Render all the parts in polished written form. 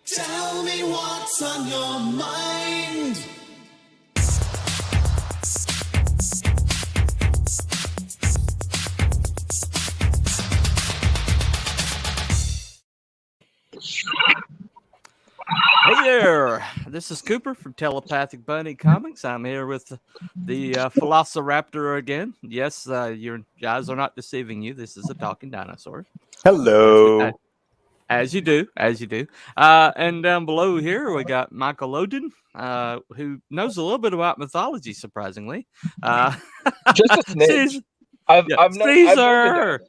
Tell me what's on your mind. Hey there, this is Cooper from Telepathic Bunny Comics. I'm here with the Velociraptor again. Yes, your eyes are not deceiving you. This is a talking dinosaur. Hello. As you do. And down below here, we got Michael Oden, who knows a little bit about mythology, surprisingly. Just a smidge. I've known Caesar!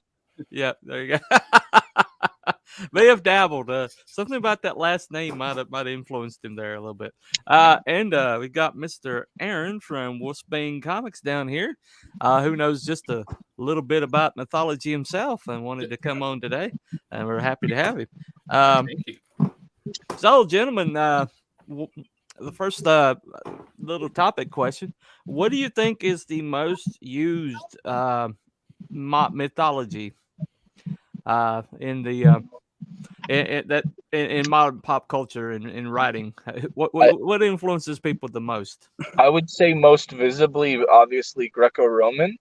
Yeah, there you go. May have dabbled. Something about that last name might have influenced him there a little bit. And we got Mr. Aaron from Wulfesbane Comics down here, who knows just a little bit about mythology himself and wanted to come on today. And we're happy to have him. Thank you. So, gentlemen, the first little topic question: what do you think is the most used mythology in the in modern pop culture and in writing? What influences people the most? I would say most visibly, obviously, Greco-Roman.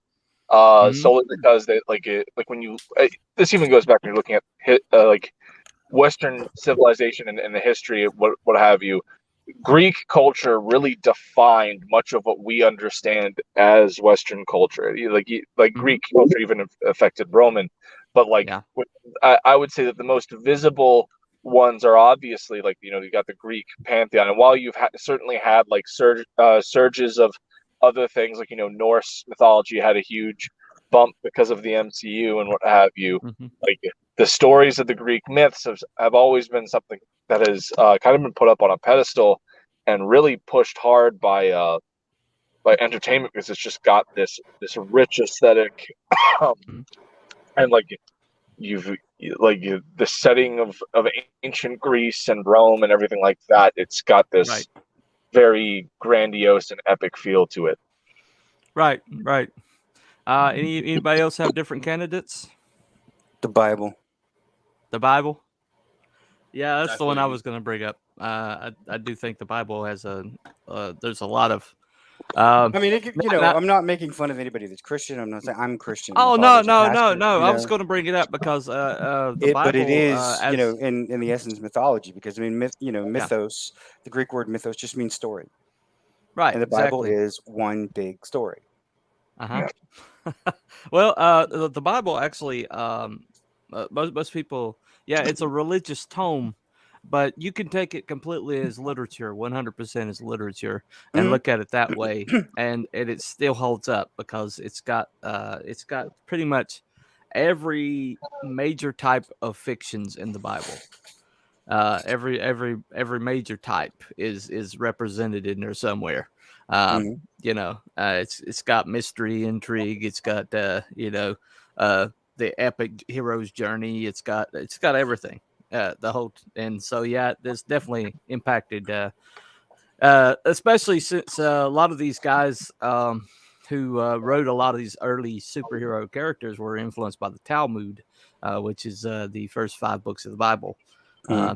Solely because they like when you this even goes back when you're looking at like Western civilization and the history of what have you. Greek culture really defined much of what we understand as Western culture. Like Greek culture even affected Roman, but I would say that the most visible ones are obviously you got the Greek pantheon, and while you've certainly had like surges of other things like Norse mythology had a huge bump because of the MCU and what have you. Like the stories of the Greek myths have always been something that has kind of been put up on a pedestal and really pushed hard by entertainment because it's just got this rich aesthetic and the setting of ancient Greece and Rome and everything like that. It's got this very grandiose and epic feel to it. Right. Anybody else have different candidates? The Bible. The Bible. Yeah, that's Definitely. the one I was going to bring up. I do think the Bible has there's a lot of. I mean, I'm not making fun of anybody that's Christian. I'm not saying I'm Christian. Oh no! I was going to bring it up because the Bible. But it is in the essence mythology, because I mean mythos. The Greek word mythos just means story. Right. And the Bible is one big story. Well, the Bible actually, most people, it's a religious tome, but you can take it completely as literature, 100% as literature, and look at it that way, and it still holds up because it's got pretty much every major type of fictions in the Bible. Every major type is represented in there somewhere. It's got mystery, intrigue. It's got the epic hero's journey. It's got everything. The whole, and so this definitely impacted. Especially since a lot of these guys who wrote a lot of these early superhero characters were influenced by the Talmud, which is the first 5 books of the Bible.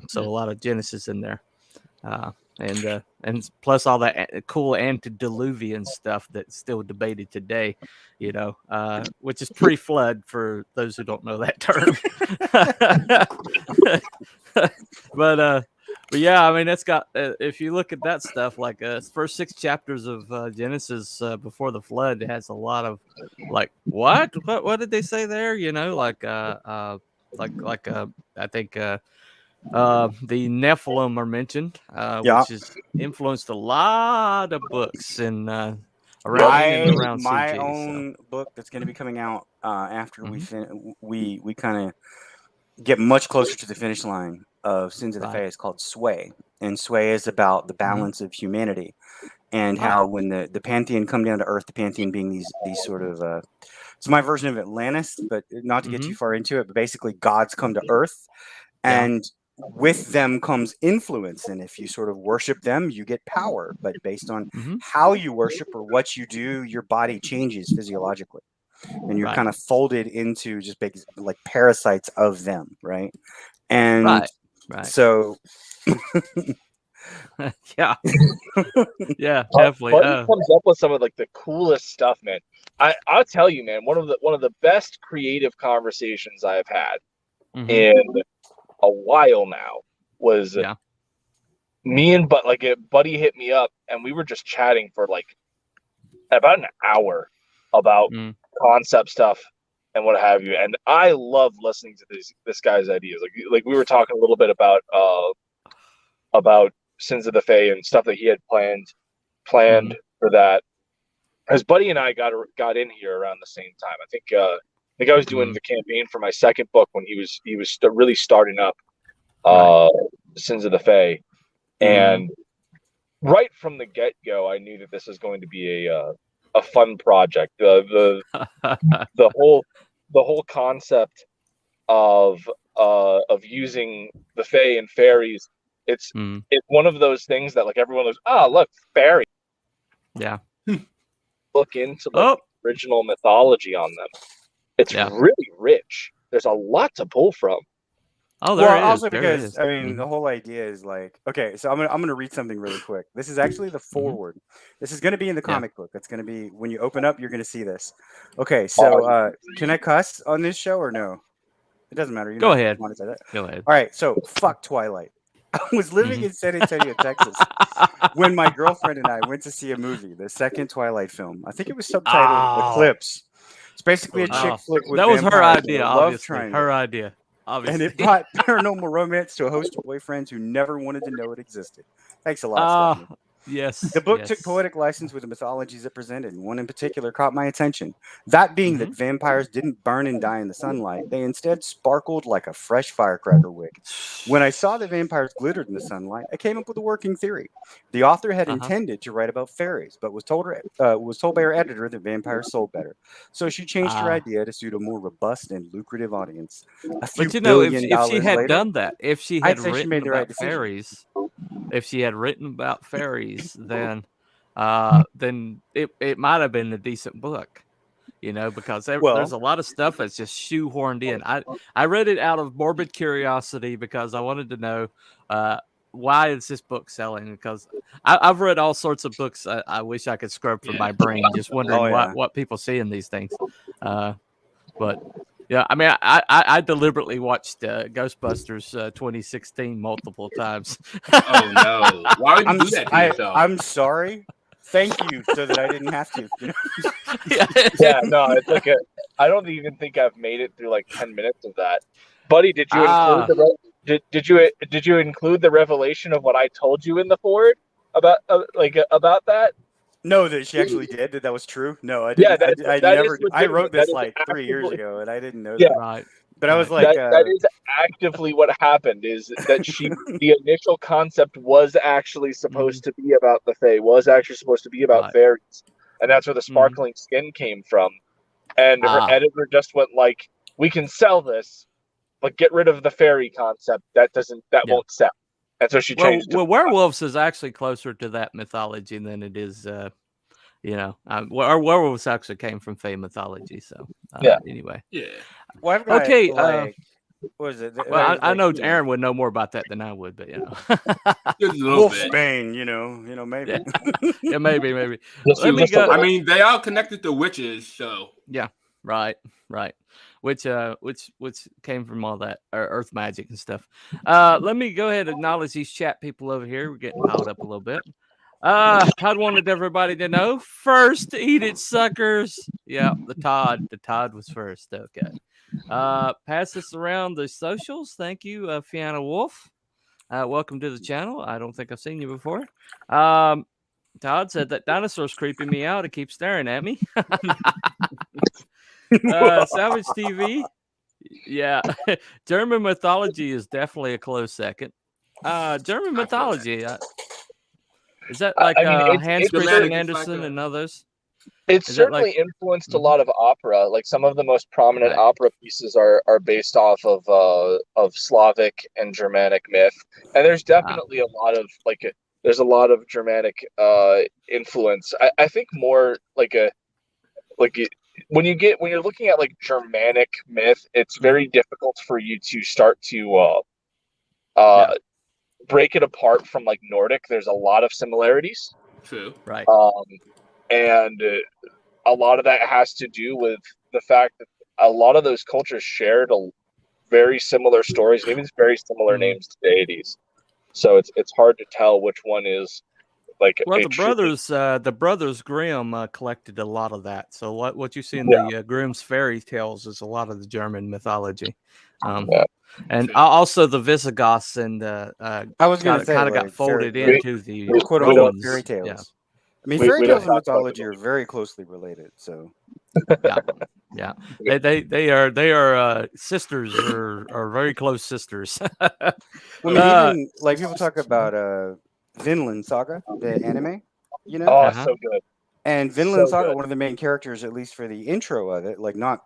So a lot of Genesis in there. And plus all that cool antediluvian stuff that's still debated today, which is pre-flood for those who don't know that term. But yeah, I mean, it's got if you look at that stuff, like first 6 chapters of Genesis before the flood, it has a lot of like what did they say there? I think. The Nephilim are mentioned, which has influenced a lot of books and around my CG, own book that's going to be coming out after we kind of get much closer to the finish line of Sins of the Fae is called Sway, and Sway is about the balance of humanity and how when the pantheon come down to Earth, the pantheon being these sort of it's my version of Atlantis, but not to get too far into it, but basically gods come to Earth and with them comes influence, and if you sort of worship them, you get power. But based on how you worship or what you do, your body changes physiologically, and you're kind of folded into just big like parasites of them, right? And so Yeah, yeah, definitely. Buddy comes up with some of like the coolest stuff, man. I'll tell you, man, one of the best creative conversations I've had in a while now was Yeah. me and Buddy hit me up and we were just chatting for like about an hour about concept stuff and what have you. And I love listening to this guy's ideas. Like we were talking a little bit about Sins of the Fae and stuff that he had planned for that. Because Buddy and I got in here around the same time. I think I was doing the campaign for my second book when he was really starting up Sins of the Fae, and right from the get go, I knew that this was going to be a fun project. The whole concept of using the Fae and fairies. It's one of those things that like everyone goes, look, fairy. Yeah. Look into the original mythology on them. It's really rich. There's a lot to pull from. Oh, there is. Also there because is. I mean the whole idea is like, okay, so I'm gonna read something really quick. This is actually the foreword. This is gonna be in the comic book. It's gonna be when you open up, you're gonna see this. Okay, so can I cuss on this show or no? It doesn't matter. Go ahead. Go ahead. All right, so fuck Twilight. I was living in San Antonio, Texas, when my girlfriend and I went to see a movie, the second Twilight film. I think it was subtitled Eclipse. It's basically a chick flick with that was her vampires idea, and a love obviously. triangle. Her idea, obviously. And it brought paranormal romance to a host of boyfriends who never wanted to know it existed. Thanks a lot, Stephanie. Yes. The book took poetic license with the mythologies it presented, and one in particular caught my attention. That being that vampires didn't burn and die in the sunlight, they instead sparkled like a fresh firecracker wick. When I saw that vampires glittered in the sunlight, I came up with a working theory. The author had intended to write about fairies, but was told by her editor that vampires sold better. So she changed her idea to suit a more robust and lucrative audience. But you know, if she had done that, if she had written about fairies, then it might have been a decent book, you know, because there's a lot of stuff that's just shoehorned in. I read it out of morbid curiosity because I wanted to know why is this book selling? Because I've read all sorts of books. I wish I could scrub from my brain, just wondering what people see in these things. But yeah, I mean, I deliberately watched Ghostbusters 2016 multiple times. Oh no! Why would you do that to yourself? I'm sorry. Thank you, so that I didn't have to. You know? No, it's like I don't even think I've made it through like 10 minutes of that. Buddy, did you include did you include the revelation of what I told you in the forward about that? No, that she actually did. That was true. No, I didn't. I wrote this like 3 years ago, and I didn't know that. Right. But I was like, that is actively what happened. Is that the initial concept was actually supposed to be about the Fae, was actually supposed to be about fairies, and that's where the sparkling skin came from. And her editor just went like, "We can sell this, but get rid of the fairy concept. That won't sell." And so she changed. Well, werewolves is actually closer to that mythology than it is. Our werewolves actually came from Fae mythology. So anyway. Yeah. Well, I've got, okay. What is it? Well, I know Aaron would know more about that than I would, but Wulfesbane, you know, maybe. Yeah, maybe. Let me go. I mean, they are connected to witches, so yeah, right. Which came from all that earth magic and stuff. Let me go ahead and acknowledge these chat people over here. We're getting piled up a little bit. Todd wanted everybody to know first eat it, suckers. Yeah, the Todd was first. Okay. Pass this around the socials. Thank you, Fiona Wolf. Welcome to the channel. I don't think I've seen you before. Todd said that dinosaur's creeping me out. It keeps staring at me. Savage TV. Yeah. German mythology is definitely a close second. German mythology. Is that like Hans Christian Andersen and others? It's certainly influenced a lot of opera. Like some of the most prominent opera pieces are based off of Slavic and Germanic myth, and there's definitely a lot of Germanic influence. I think more when you're looking at like Germanic myth, it's very difficult for you to start to break it apart from like Nordic, there's a lot of similarities. True. Right. And a lot of that has to do with the fact that a lot of those cultures shared very similar stories, and even very similar names to deities. So it's hard to tell which one is like. Well, the brothers Grimm collected a lot of that. So what you see in the Grimm's fairy tales is a lot of the German mythology, and also the Visigoths and I was going to say kind of like, got folded into the quote unquote Romans. fairy tales. Yeah. I mean, fairy tales and mythology are very closely related. So yeah, they are sisters or very close sisters. I mean, even like people talk about Vinland Saga, the anime, you know? Oh, so good. And Vinland Saga, one of the main characters, at least for the intro of it, like not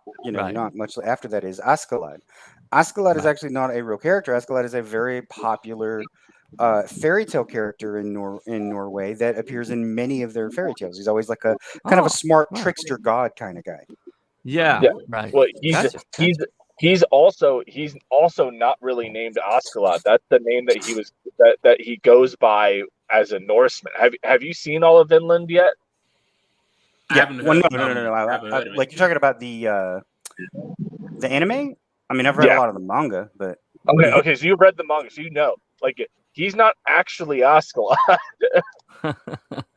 much after that, is Askeladd. Askeladd is actually not a real character. Askeladd is a very popular fairy tale character in Norway that appears in many of their fairy tales. He's always like a kind of a smart trickster god kind of guy. Yeah, right. Well, he's also not really named Askeladd. That's the name that he goes by as a Norseman. Have you seen all of Vinland yet? Yeah. Well, no. Like you're talking about the anime. I mean, I've read a lot of the manga, but okay. So you read the manga, so you know, like he's not actually Askeladd.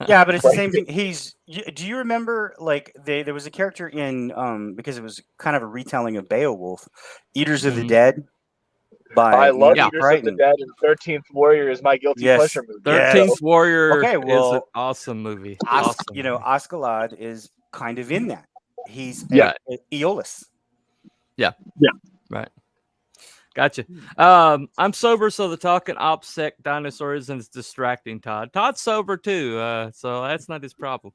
Yeah, but it's the same thing. Do you remember like there was a character in because it was kind of a retelling of Beowulf, Eaters of the Dead. I love Eaters of the Dead, and 13th Warrior is my guilty pleasure movie. 13th Warrior is an awesome movie. Askeladd is kind of in that. He's Aeolus. Yeah. Right. Gotcha. I'm sober, so the talking OPSEC dinosaur isn't distracting Todd. Todd's sober too, so that's not his problem.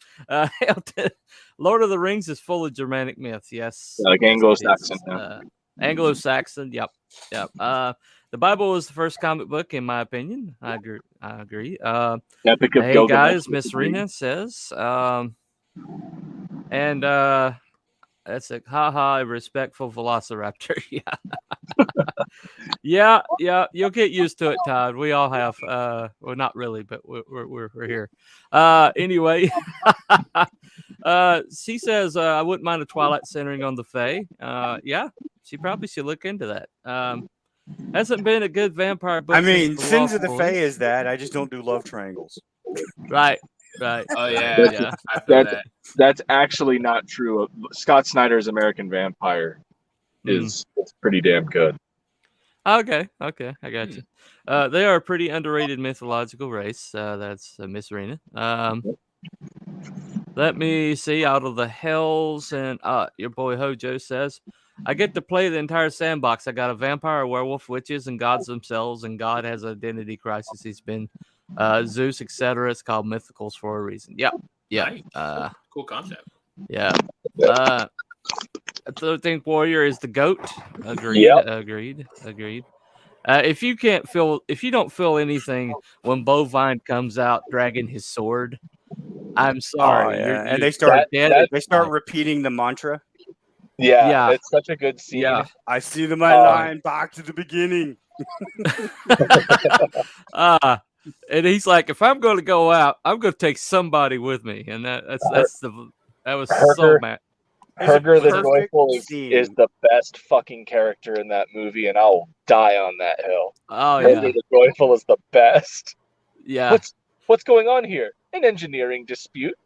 Lord of the Rings is full of Germanic myths. Yes, like Anglo-Saxon. Anglo-Saxon. Yep. The Bible was the first comic book, in my opinion. I agree. Epic of hey Gilgamesh, guys, Miss Rena says, that's a haha, a respectful velociraptor. Yeah. You'll get used to it, Todd. We all have. Well, not really, but we're here. Anyway, she says I wouldn't mind a Twilight centering on the Fae. Yeah, she probably should look into that. Hasn't been a good vampire book. I mean, Sins of the Fae is that. I just don't do love triangles. Right. Oh yeah. I feel that. That's actually not true. Scott Snyder's American Vampire is pretty damn good. Okay, I got you. They are a pretty underrated mythological race. That's Miss Rena. Let me see. Out of the Hells, and your boy Hojo says, I get to play the entire sandbox. I got a vampire, a werewolf, witches, and gods themselves, and God has an identity crisis. He's been Zeus, etc. It's called Mythicals for a reason. Yeah. Nice. Cool concept. Yeah. 13th Warrior is the goat. Agreed. If you don't feel anything when Bovine comes out dragging his sword, I'm sorry. And they start repeating the mantra. Yeah, it's such a good scene. Yeah. I see the my line back to the beginning. And he's like, if I'm going to go out, I'm going to take somebody with me, and that was so mad. Herger the Joyful is the best fucking character in that movie, and I'll die on that hill. Oh Herger the Joyful is the best. Yeah. What's going on here? An engineering dispute.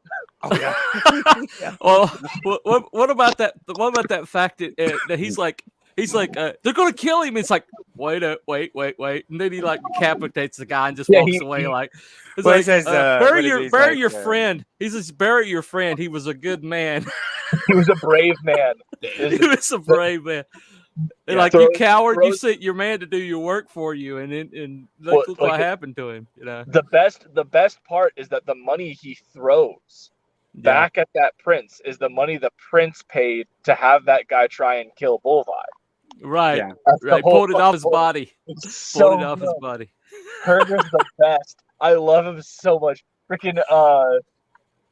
Oh yeah. Well, what about that? What about that fact that he's like they're gonna kill him? It's like wait, and then he like decapitates the guy and just walks away. He says, bury your friend. He says, bury your friend. He was a good man. He was a brave man. He was a brave man. And you coward, you sent your man to do your work for you, and look what happened to him. You know, the best part is that the money he throws back at that prince is the money the prince paid to have that guy try and kill Bullseye. Right, right. Pulled it off his body. Pulled it off his body. Herger's the best. I love him so much. Freaking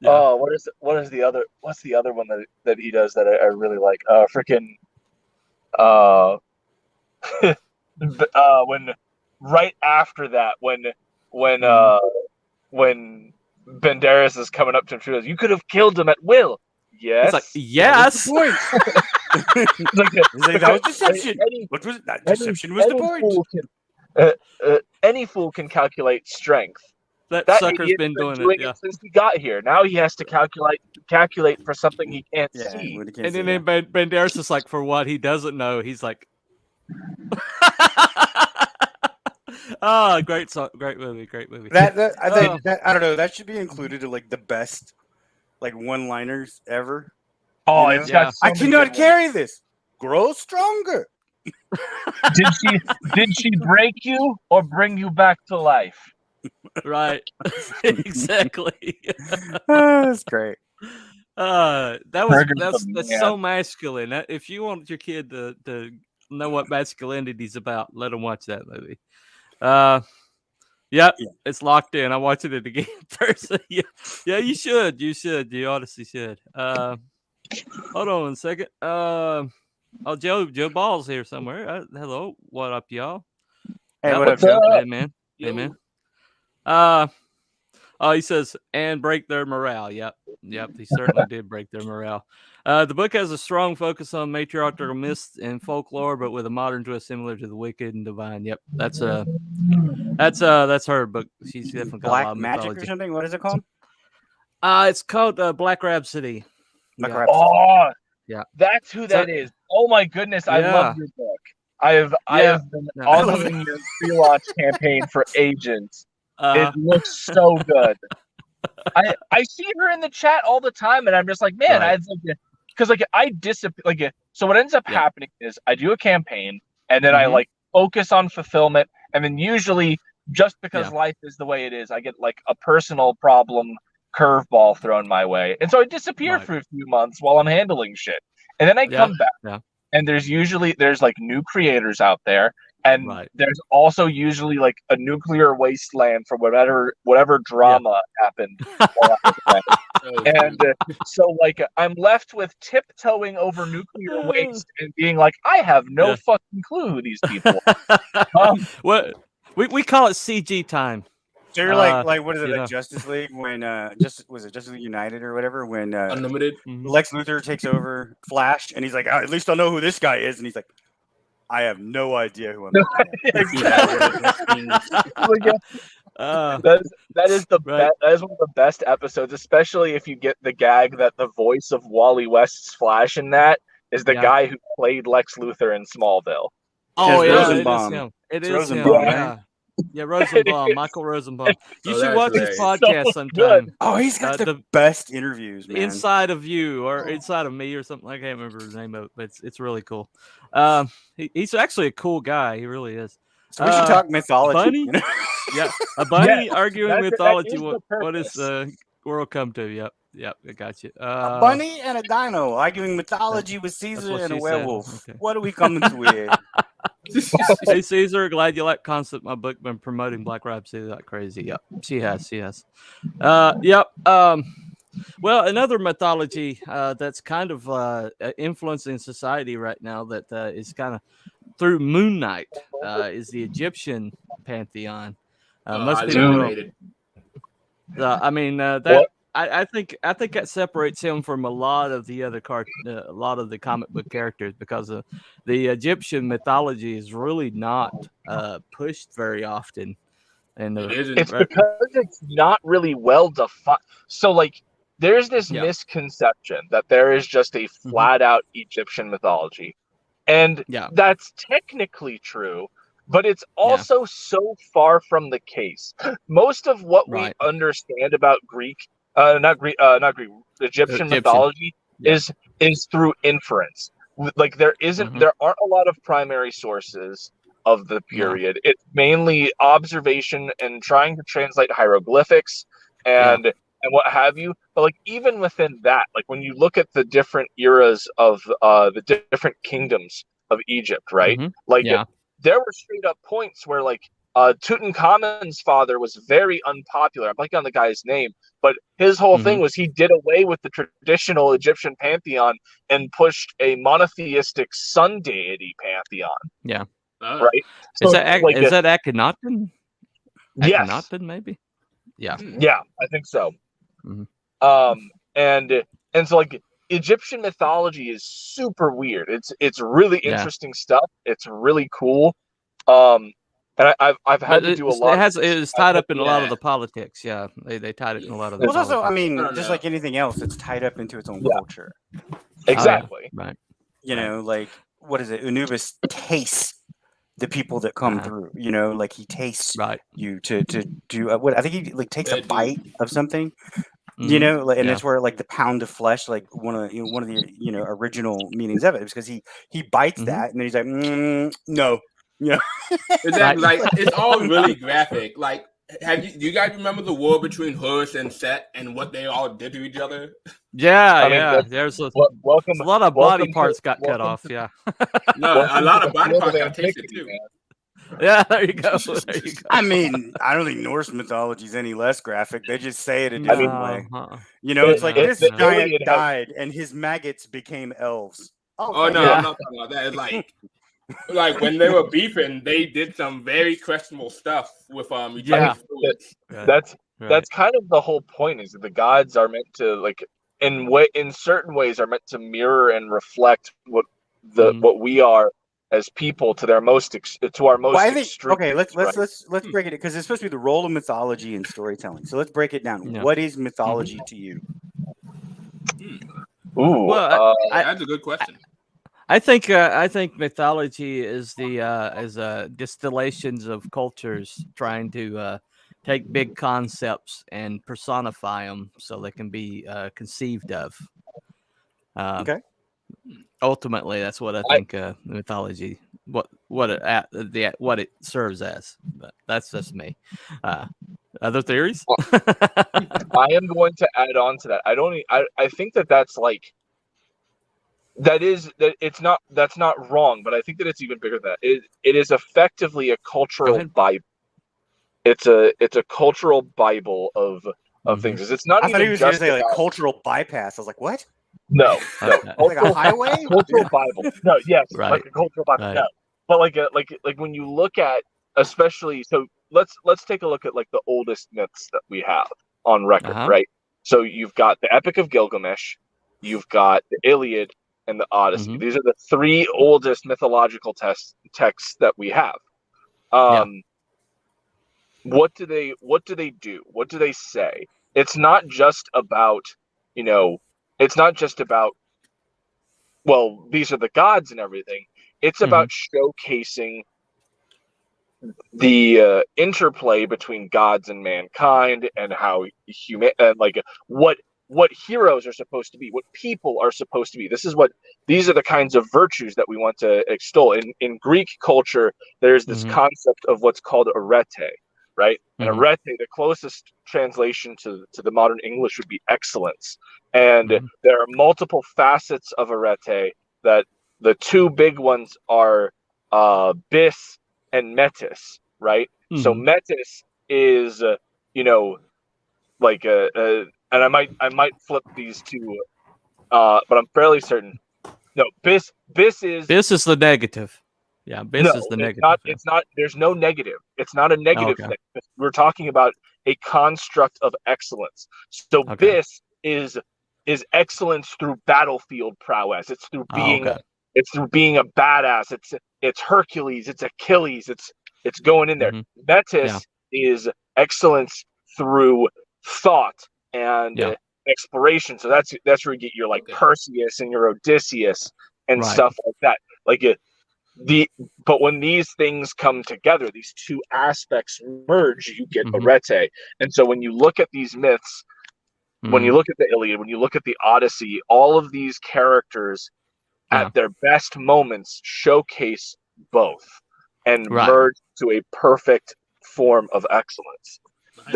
what's the other one that he does that I really like? right after that, when Banderas is coming up to him, she goes, "You could have killed him at will." Yes. It's like, yes. Point. That was deception. Any, What was that? Deception was the point. Any fool can calculate strength. That sucker's idiot's been doing it yeah. since he got here. Now he has to calculate for something he can't see. And then Banderas is like, for what he doesn't know, he's like, oh, great song, great movie. I don't know. That should be included in like the best like one-liners ever. Oh, it's got. So I cannot carry this. Grow stronger. Did she break you or bring you back to life? Right. Exactly. That's great. That's so masculine. If you want your kid to know what masculinity is about, let them watch that movie. Yep, it's locked in. I'm watching it again Thursday. Yeah, you should. You honestly should. Hold on 1 second. Joe Ball's here somewhere. Hello, what up, y'all? Hey, what up, Joe? Hey, man. Hey, man. He says, and break their morale. Yep, he certainly did break their morale. The book has a strong focus on matriarchal myths and folklore, but with a modern twist similar to the wicked and divine. Yep, that's her book. She's definitely got a lot of Magic mythology. or something. What is it called? It's called Black Rhapsody. Oh, yeah, that's who that is. Oh my goodness, I love your book. I have been following your pre-launch campaign for Agents. It looks so good. I see her in the chat all the time, and I'm just like, man, because I disappear. So what ends up happening is I do a campaign, and then I like focus on fulfillment, and then usually just because life is the way it is, I get like a personal problem curveball thrown my way, and so I disappear for a few months while I'm handling shit, and then I come back, and there's like new creators out there. And there's also usually like a nuclear wasteland for whatever drama happened. And so like I'm left with tiptoeing over nuclear waste and being like, I have no fucking clue who these people are. What we call it CG time. So you're like what is it, like Justice League when Justice League United or whatever when Unlimited Lex Luthor takes over Flash and he's like, at least I'll know who this guy is, and he's like, I have no idea who I'm looking at. That is one of the best episodes, especially if you get the gag that the voice of Wally West's Flash in that is the guy who played Lex Luthor in Smallville. Oh yeah, Rosenbaum. It is Rosenbaum, him. right? Yeah, Rosenbaum, Michael Rosenbaum. You should watch his podcast sometime. Oh, he's got the best interviews, man. Inside of You or Inside of Me or something. I can't remember the name of it, but it's really cool. He's actually a cool guy. He really is. So we should talk mythology. Bunny? You know? Yeah, a bunny arguing mythology. What does the world come to? Yep, I got you. A bunny and a dino arguing mythology with Caesar and a werewolf. Okay. What are we coming to with? Hey Caesar, glad you like Concept. My book been promoting Black Rhapsody like crazy. Yep, she has. Yep. Well, another mythology that's kind of influencing society right now that is kind of through Moon Knight is the Egyptian pantheon. Most people know. I mean that. I think that separates him from a lot of the other a lot of the comic book characters because the Egyptian mythology is really not pushed very often, and it's because it's not really well defined. So like, there's this misconception that there is just a flat out Egyptian mythology, and that's technically true. But it's also so far from the case. Most of what we understand about Egyptian mythology is through inference. Like there aren't a lot of primary sources of the period. It's mainly observation and trying to translate hieroglyphics and what have you. But like even within that, like when you look at the different eras of the different kingdoms of Egypt, right? There were straight up points where like Tutankhamun's father was very unpopular. I'm blanking on the guy's name, but his whole thing was he did away with the traditional Egyptian pantheon and pushed a monotheistic sun deity pantheon. right? Is So that like is that Akhenaten? yes, Akhenaten, maybe. Yeah. yeah, I think so. Mhm. And so like Egyptian mythology is super weird. It's really Yeah. interesting stuff. It's really cool. Um, and I've had But to do a it lot. has it's tied up in a lot of Yeah. the politics. Yeah, they tied it in a lot of the Well, it's politics. also, I I mean, don't just know. like anything else, it's tied up into its own Yeah. culture. Exactly. Right. You Right. know, like what is it? Anubis tastes the people that come through. You know, like he tastes Right. you to do what I think he like takes a Dude. bite of something. You Mhm. know, like, and Yeah. that's where like the pound of flesh, like one of the original meanings of it is because he bites Mhm. that and then he's like, no, you know. Exactly. Right. Like it's all really graphic. Like, do you guys remember the war between Horus and Set and what they all did to each other? Yeah, I mean, yeah. that's- There's a welcome. lot of welcome body parts got cut welcome off. to- Yeah. No, a welcome lot to of the body field parts of got tasted antiquity, too. man. Yeah. There you go. There you go. I mean, I don't think Norse mythology is any less graphic. They just say it a different way. Uh-uh. You know, it's like No, this the no. giant Iliad has- died and his maggots became elves. Oh no, Yeah. I'm not talking about that. It's like when they were beefing, they did some very questionable stuff with Yeah. fluids. Right. That's Right. kind of the whole point, is that the gods are meant to, like, in certain ways are meant to mirror and reflect what Mhm. what we are as people to our most Well, I think extreme. okay. Let's right? break it because it's supposed to be the role of mythology and storytelling. So let's break it down. Yeah. What is mythology to you? Ooh, Well, That's a good question. I think mythology is the distillations of cultures trying to take big concepts and personify them so they can be conceived of. Okay. Ultimately, that's what I think mythology what it serves as. But that's just me. Other theories? I am going to add on to that. I think that's like that's not wrong, but I think that it's even bigger than that. It is effectively a cultural ahead. Bible. It's a cultural Bible of Mhm. things. It's not I thought even he was going to just say like about- cultural bypass. I was like, what? no. Okay. Like a highway? Cultural Bible. No, yes, Right. like a cultural Bible. Right. No, but like when you look at, especially, so let's take a look at like the oldest myths that we have on record, Uh-huh. right? So you've got the Epic of Gilgamesh, you've got the Iliad, and the Odyssey. Mhm. These are the three oldest mythological texts that we have. What do they do? What do they say? It's not just about, it's not just about, well, these are the gods and everything. It's about showcasing the interplay between gods and mankind, and how like what heroes are supposed to be, what people are supposed to be. These are the kinds of virtues that we want to extol. In Greek culture, there's this concept of what's called arete, right? And arete, the closest translation to the modern English would be excellence. And there are multiple facets of arete. That the two big ones are bis and metis, right? So metis is and I might flip these two, but I'm fairly certain. No, bis is This is the negative. Yeah, bis is the negative. it's not. There's no negative. It's not a negative Okay. thing. We're talking about a construct of excellence. So Okay. bis is excellence through battlefield prowess. It's through being okay. it's through being a badass. It's Hercules. It's Achilles. It's going in there. Metis is excellence through thought and exploration. So that's where you get your like Perseus and your Odysseus and stuff like that. But when these things come together, these two aspects merge, you get arete. And so when you look at these myths, when you look at the Iliad, when you look at the Odyssey, all of these characters at their best moments showcase both and merge to a perfect form of excellence. And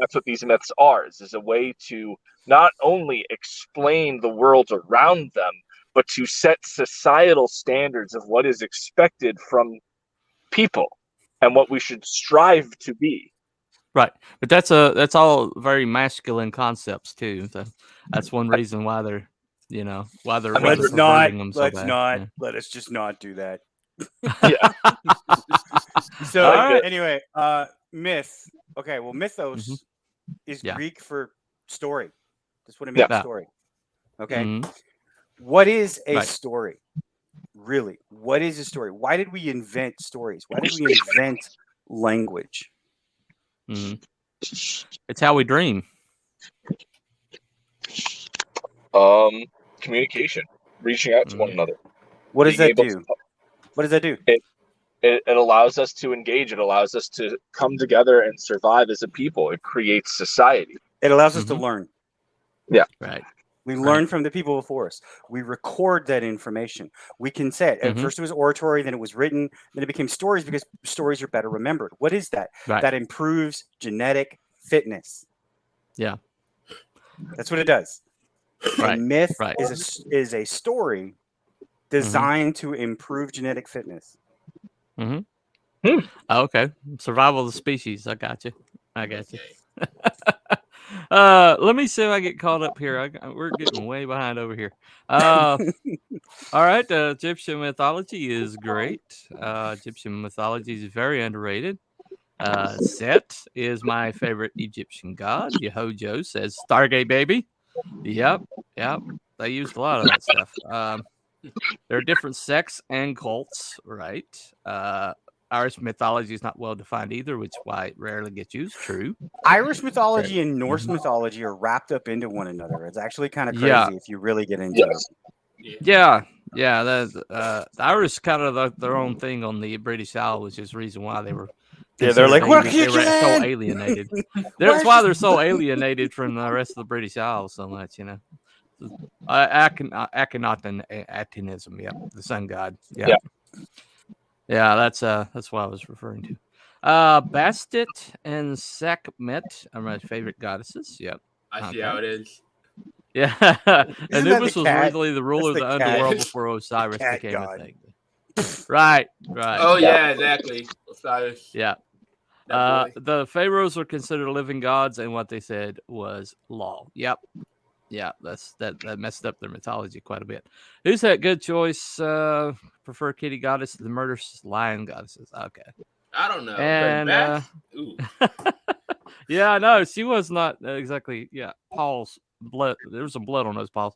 that's what these myths are, is a way to not only explain the worlds around them, but to set societal standards of what is expected from people and what we should strive to be. Right, but that's all very masculine concepts too. So that's one reason why they're let's perverting them so bad. let us just not do that. Yeah. So All right. anyway, myth. Okay, well, mythos is Yeah. Greek for story. That's what it means. Yeah. Story. Okay. Mhm. What is a Right. story? Really? What is a story? Why did we invent stories? Why did we invent language? Mhm. It's how we dream. Communication, reaching out to one another. What does Being that able do? What does that do? It allows us to engage. It allows us to come together and survive as a people. It creates society. It allows us to learn. Yeah. Right. We learn from the people before us. We record that information. We can say it. At first it was oratory, then it was written, then it became stories because stories are better remembered. What is that? Right. That improves genetic fitness. Yeah. That's what it does. Right. A myth Right. is a story designed to improve genetic fitness. Okay. Survival of the species. I got you. Let me see if I get caught up here. We're getting way behind over here. All right. Egyptian mythology is great. Egyptian mythology is very underrated. Set is my favorite Egyptian god. Yehojo says Stargate baby. Yep. They used a lot of that stuff. There are different sects and cults, right? Irish mythology is not well defined either, which is why it rarely gets used. True. Irish mythology and Norse mythology are wrapped up into one another. It's actually kind of crazy Yeah. if you really get into it. Yeah. The Irish kind of their own thing on the British Isles, which is the reason why they were. Yeah, they're like, we're they were so kicking! alienated. That's why they're so alienated from the rest of the British Isles so much, you know. Akhenatenism, yeah, the sun god, yeah, that's what I was referring to. Bastet and Sekhmet are my favorite goddesses. Yep, I see how it is. Yeah, Anubis was originally the ruler of the underworld before Osiris became a thing. Right. Oh yeah, exactly. Osiris. Yeah. The pharaohs were considered living gods, and what they said was law. Yep. Yeah, that messed up their mythology quite a bit. Who's that good choice? Prefer kitty goddess to the murderous lion goddesses. Okay. I don't know. And yeah, no, she was not exactly. Yeah, Paul's blood. There was some blood on those paws.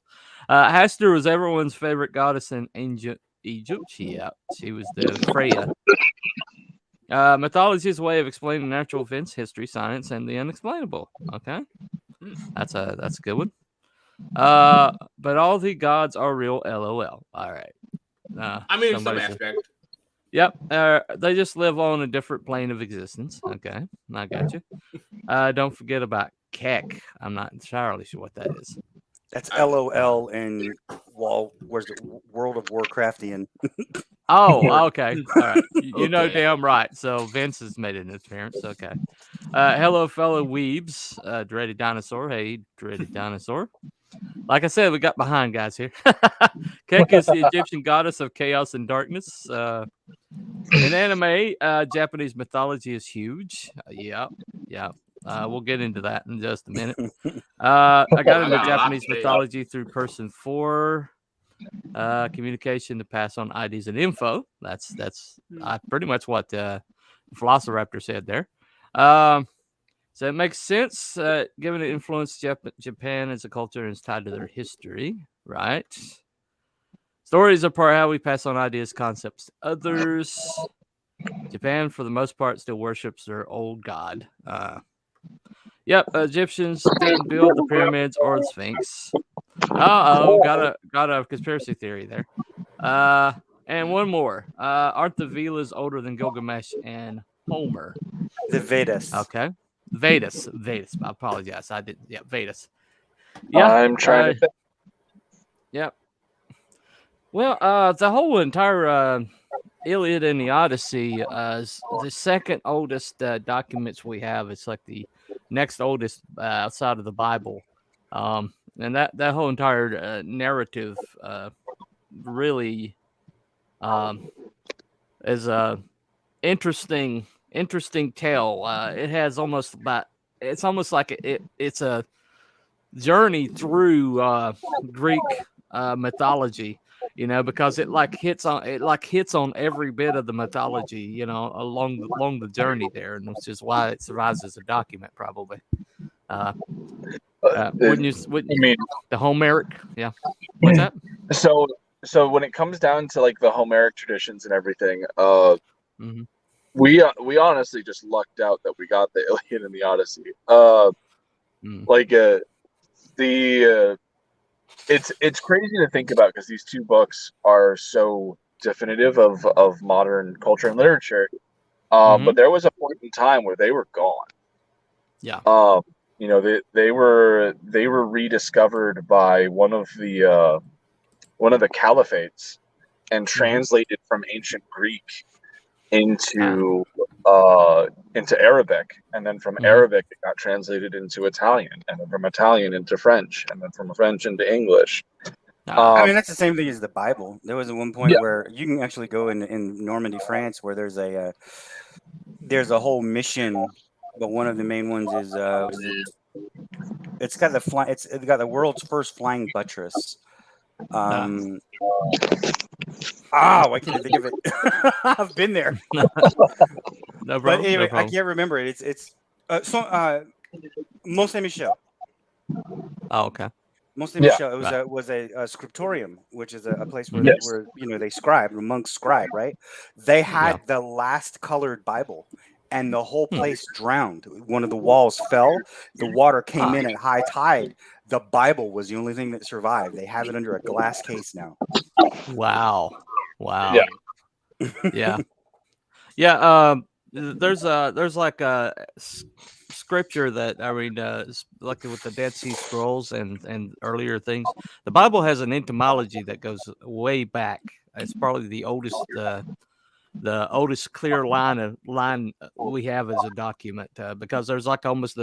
Hester was everyone's favorite goddess in ancient Egypt. She was the Freya. Mythology is a way of explaining natural events, history, science, and the unexplainable. Okay, that's a good one. But all the gods are real. LOL. All right. I mean, some aspect. Yep. They just live on a different plane of existence. Okay, I got you. Don't forget about Kek. I'm not entirely sure what that is. That's LOL in where's it? World of Warcraftian. Oh, okay. All right. You know damn right. So Vince has made an appearance. Okay. Hello, fellow weebs. Dreaded Dinosaur. Hey, Dreaded Dinosaur. Like I said, we got behind, guys, here. Kek is the Egyptian goddess of chaos and darkness. In anime, Japanese mythology is huge. Yeah. We'll get into that in just a minute. I got into Japanese mythology through Person 4. Communication to pass on IDs and info. That's pretty much what Velociraptor said there. So it makes sense, given it influenced Japan as a culture and is tied to their history, right? Stories are part of how we pass on ideas, concepts to others. Japan, for the most part, still worships their old god. Egyptians didn't build the pyramids or the Sphinx. Got a conspiracy theory there. And one more. Aren't the Velas older than Gilgamesh and Homer? The Vedas. Okay. Vedas. I apologize. I didn't. Yeah, Vedas. Yeah. I'm trying to think. Yep. Well, the whole entire Iliad and the Odyssey is the second oldest documents we have. It's like the next oldest outside of the Bible. And that whole entire narrative really is a interesting tale. It has almost like it's a journey through Greek mythology. you know, because it hits on every bit of the mythology, you know, along the journey there, and which is why it survives as a document, probably. Wouldn't you? I mean, The Homeric, yeah. What's that? So when it comes down to like the Homeric traditions and everything, Mm-hmm. we honestly just lucked out that we got the Iliad and the Odyssey. It's crazy to think about because these two books are so definitive of modern culture and literature. But there was a point in time where they were gone. Yeah. You know, they were rediscovered by one of the caliphates and translated from ancient Greek into Arabic, and then from Arabic it got translated into Italian, and then from Italian into French, and then from French into English. I mean, that's the same thing as the Bible. There was at one point where you can actually go in Normandy, France, where there's a whole mission, but one of the main ones is it's got the world's first flying buttress. Why can't I think of it? I've been there. No problem. But anyway, no problem. I can't remember it. It's Mont Saint Michel. Oh, okay. Mont Saint Michel. It was a scriptorium, which is a place where they scribe, monks scribe, right? They had the last colored Bible, and the whole place drowned. One of the walls fell. The water came in at high tide. The Bible was the only thing that survived. They have it under a glass case now. Wow. Yeah. Yeah. There's like a scripture that like with the Dead Sea Scrolls and earlier things. The Bible has an etymology that goes way back. It's probably the oldest clear line we have as a document, because there's like almost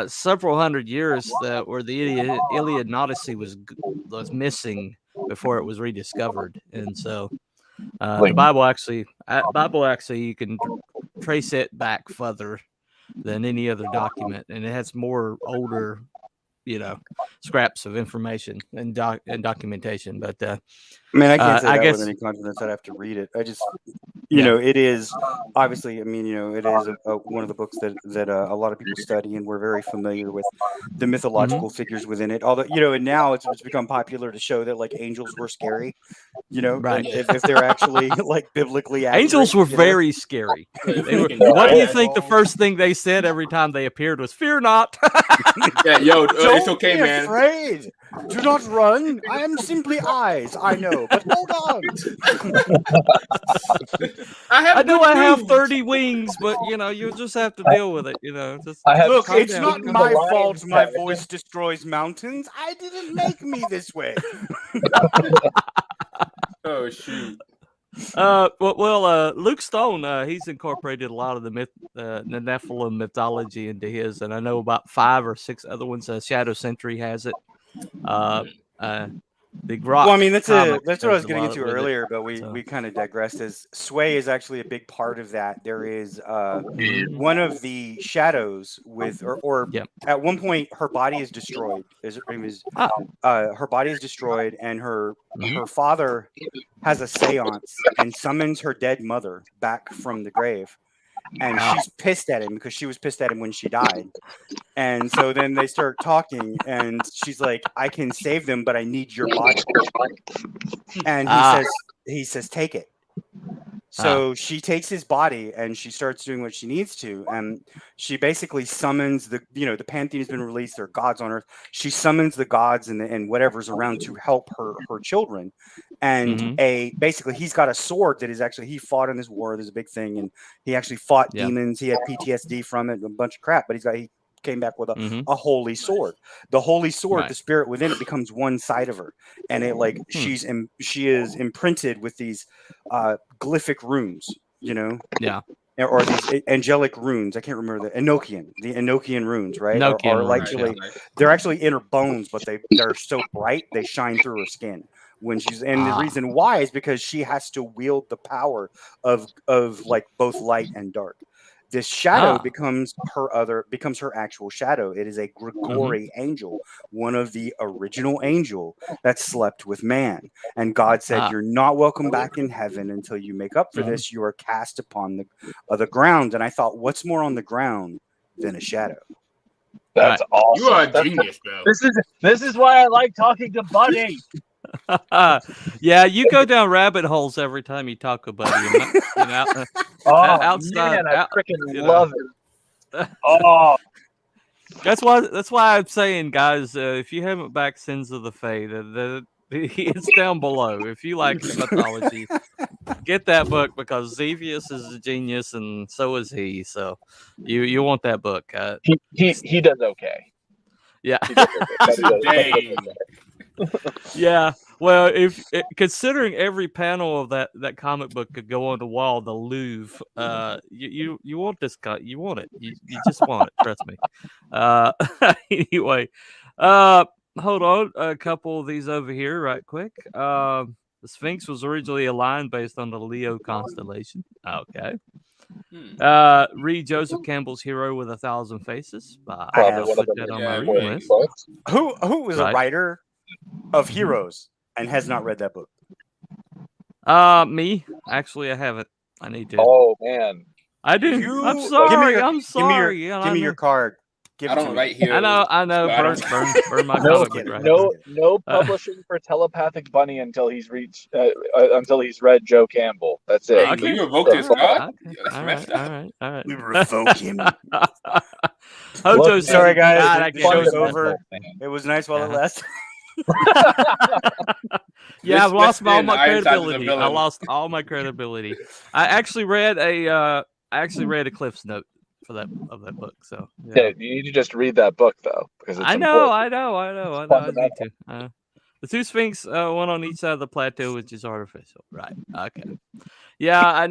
several hundred years where the Iliad and Odyssey was missing before it was rediscovered, and so the Bible actually you can trace it back further than any other document, and it has more older, scraps of information and documentation. But I mean, I can't say I that guess with any confidence. I'd have to read it. I just, it is obviously. I mean, it is one of the books that a lot of people study, and we're very familiar with the mythological figures within it. Although, and now it's become popular to show that like angels were scary. Right. if they're actually like biblically accurate. Angels were very scary. What do you think the first thing they said every time they appeared was "Fear not"? It's okay, man. Afraid. Do not run. I am simply eyes. I know, but hold on. I know I have 30 wings, but you just have to deal with it. Look, it's not my fault. My voice destroys mountains. I didn't make me this way. Oh shoot. Luke Stone, he's incorporated a lot of the Nephilim mythology into his, and I know about 5 or 6 other ones. Shadow Sentry has it. The Grok. Well, I mean, that's what I was getting into earlier, but we kind of digressed. As Sway is actually a big part of that. There is one of the shadows at one point her body is destroyed. Her body is destroyed, and her father has a seance and summons her dead mother back from the grave. And she's pissed at him because she was pissed at him when she died. And so then they start talking, and she's like, I can save them, but I need your body. And he says, take it. So she takes his body and she starts doing what she needs to. And she basically summons the pantheon has been released. There are gods on earth. She summons the gods and whatever's around to help her children. And basically he's got a sword that is actually, he fought in this war. There's a big thing. And he actually fought demons. He had PTSD from it, a bunch of crap, but he came back with a holy sword. The holy sword, the spirit within it becomes one side of her, and it she is imprinted with these glyphic runes, or these angelic runes. I can't remember the Enochian runes, right? They're actually in her bones, but they're so bright they shine through her skin when she's. And the reason why is because she has to wield the power of like both light and dark. This shadow Ah. becomes her actual shadow. It is a Grigori angel, one of the original angel that slept with man. And God said, "You're not welcome back in heaven until you make up for this. You are cast upon the ground." And I thought, what's more on the ground than a shadow? That's awesome. You are a genius, bro. This is why I like talking to Buddy. Yeah, you go down rabbit holes every time you talk about him. You know, outside, man, I freaking you know. love it. Oh, That's why I'm saying, guys, if you haven't backed Sins of the Fae, it's down below. If you like mythology, get that book because Xevious is a genius and so is he. So you want that book. he does okay. Yeah. He does okay. Dang. Yeah. Well, if considering every panel of that comic book could go on the wall, the Louvre, you want this guy, you want it, you just want it. Trust me. Anyway, hold on, a couple of these over here, right quick. The Sphinx was originally aligned based on the Leo constellation. Okay. Read Joseph Campbell's Hero with 1,000 Faces. I have Put that on my Yeah, reading list. Who was Right. a writer of Heroes and has not read that book? Me. Actually, I haven't. I need to. Oh man, I do. You- I'm Give me sorry. your- I'm sorry. Give me your card. Give I it to don't me. write here. I know. but I don't- Burn my No, comic book right no publishing for Telepathic Bunny until he's read Joe Campbell. That's it. Hey, Okay. you revoked his card? Okay. That's All messed right. up. All right. We revoke him. Hojo Look, says, Sorry, guys. God, I The can't show's do over. Man. It was nice while it Uh-huh. lasted. Yeah, I've lost all Spin, my Ironside's a credibility. I villain. lost all my credibility. I actually read a Cliff's Note for that book. So Yeah, you need to just read that book though, because it's I know. important. I need to. The two Sphinx, one on each side of the plateau, which is artificial. Right. Okay. Yeah, I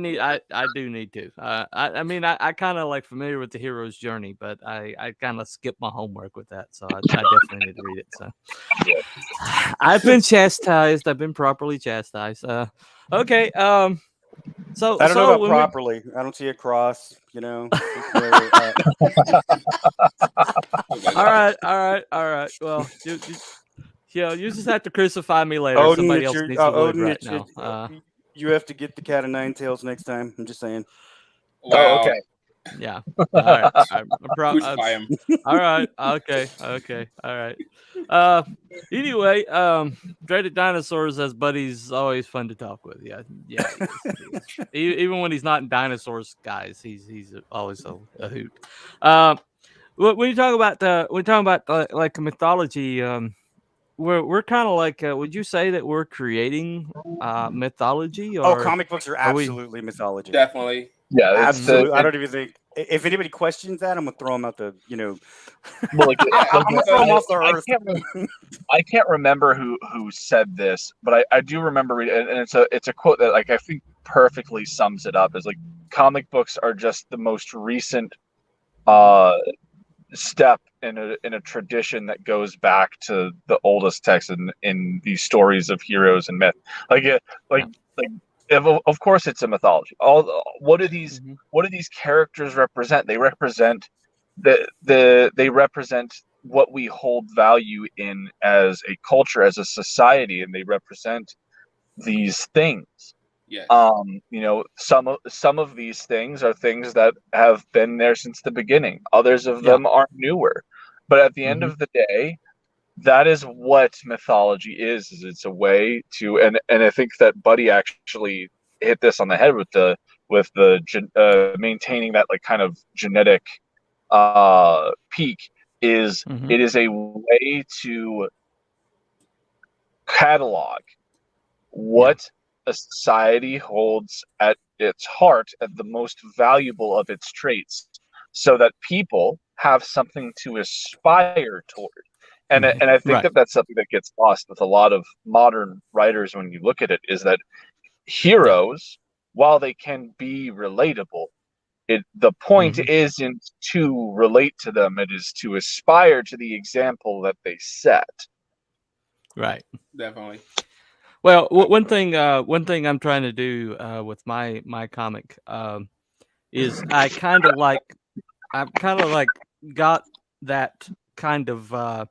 do need to. I mean, I kind of like familiar with the hero's journey, but I kind of skipped my homework with that, so I definitely need to read it. So I've been chastised. I've been properly chastised. Okay. So I don't know about when properly. I don't see a cross. You know. all right. Well, you just have to crucify me later. Odin, Somebody it's else your- needs to live Odin, right it's your- now. you have to get the cat of nine tails next time. I'm just saying. Wow. Oh, okay. Yeah. All right. Crucify him. All right. Okay. All right. Anyway, dreaded dinosaurs as buddies always fun to talk with. Yeah. He is. Even when he's not in dinosaurs, guys, he's always a hoot. When you talk about like mythology, we're kind of like. Would you say that we're creating mythology? Or Comic books are are we- absolutely mythology. Definitely. Yeah, it's Absolutely. I don't even think if anybody questions that, I'm gonna throw them out the. well, like, I'm gonna throw them off the earth. I can't remember who said this, but I do remember reading, and it's a quote that like I think perfectly sums it up. Is like comic books are just the most recent step in a tradition that goes back to the oldest text in these stories of heroes and myth. Of course it's a mythology. What do these characters represent? They represent they represent what we hold value in as a culture, as a society, and they represent these things. Yes. Some of these things are things that have been there since the beginning. Others of them are newer. But at the end of the day, that is what mythology is it's a way to, and I think that Buddy actually hit this on the head with the maintaining that like kind of genetic peak is it is a way to catalog what a society holds at its heart at the most valuable of its traits, so that people have something to aspire toward. And I think that that's something that gets lost with a lot of modern writers when you look at it, is that heroes, while they can be relatable, the point isn't to relate to them, it is to aspire to the example that they set. Right. Definitely. Well, one thing I'm trying to do with my comic is I've kind of like got that kind of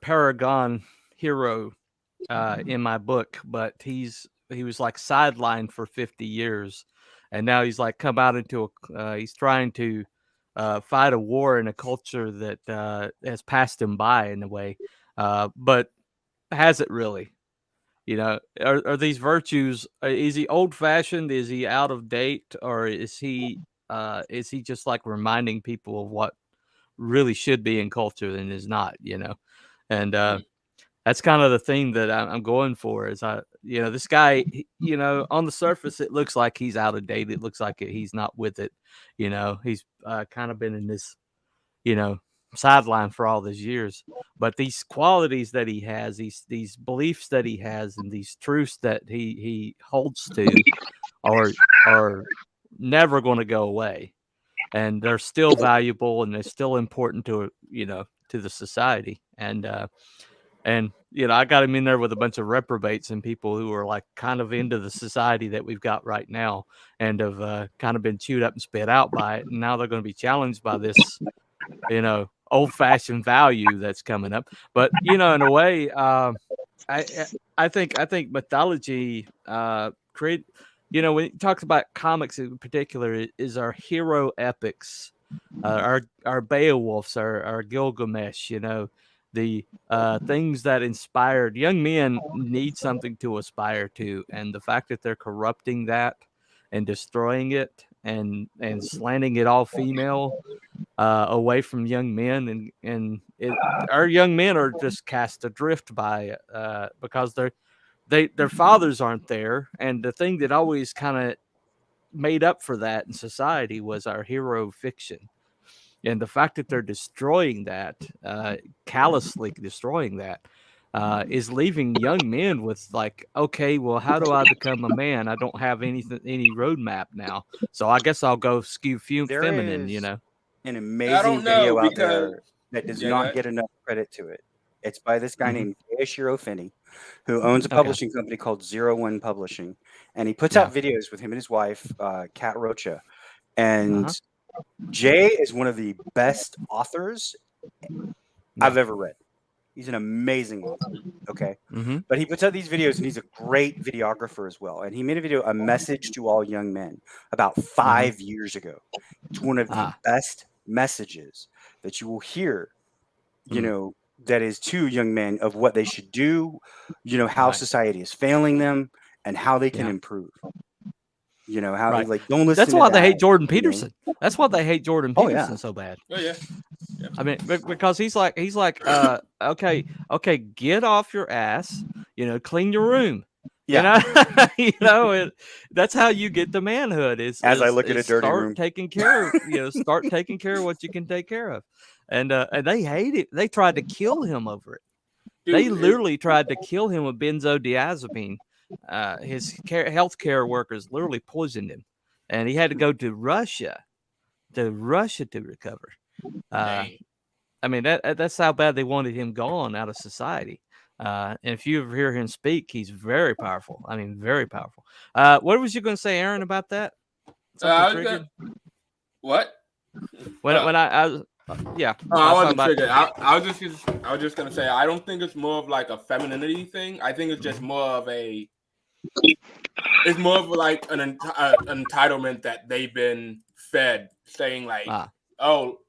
paragon hero in my book, but he was like sidelined for 50 years, and now he's like come out into he's trying to fight a war in a culture that has passed him by in a way, but has it really? Are these virtues? Is he old fashioned? Is he out of date? Or is he just like reminding people of what really should be in culture and is not? And that's kind of the thing that I'm going for. Is this guy? On the surface, it looks like he's out of date. It looks like he's not with it. He's kind of been in this, sideline for all these years. But these qualities that he has, these beliefs that he has, and these truths that he holds to, are never going to go away, and they're still valuable, and they're still important to to the society. And I got him in there with a bunch of reprobates and people who are like kind of into the society that we've got right now, and have kind of been chewed up and spit out by it, and now they're going to be challenged by this old-fashioned value that's coming up. But in a way, I think mythology create when it talks about comics in particular, is our hero epics, our Beowulfs, our Gilgamesh, the things that inspired young men need something to aspire to, and the fact that they're corrupting that and destroying it and slanting it all female away from young men, and our young men are just cast adrift by it because their fathers aren't there, and the thing that always kind of made up for that in society was our hero fiction. And the fact that they're destroying that, callously destroying that, is leaving young men with like, okay, well, how do I become a man? I don't have any roadmap now, so I guess I'll go skew There feminine. is an I amazing don't know video out because there that does yeah, not get enough credit to it. It's by this guy Mhm. named Daishiro Finney, who owns a Okay. publishing company called 01 Publishing, and he puts Yeah. out videos with him and his wife, Kat Rocha. Uh-huh. And Jay is one of the best authors I've ever read. He's an amazing author. Okay. Mm-hmm. But he puts out these videos, and he's a great videographer as well. And he made a video, A Message to All Young Men, about 5 years ago. It's one of the best messages that you will hear, that is to young men of what they should do, how Right. society is failing them and how they can Yeah. improve. How Right. like don't listen That's to why they hate that, Jordan Peterson. That's why they hate Jordan Oh, yeah. Peterson so bad. oh yeah, I mean, because he's like, okay, get off your ass, clean your room. Yeah. That's how you get to manhood. As I look at a dirty start room. taking care of, start taking care of what you can take care of. And they hate it. They tried to kill him over it. dude, They literally tried to kill him with benzodiazepine. His healthcare workers literally poisoned him, and he had to go to Russia to recover. dang. I mean, that's how bad they wanted him gone out of society. And if you ever hear him speak, he's very powerful. I mean, very powerful. What was you going to say, Aaron, about that? I was Triggered? what? When I was, yeah. I was wasn't talking triggered. I was just gonna say I don't think it's more of like a femininity thing. I think it's just more of it's more of like an entitlement that they've been fed, saying like, oh,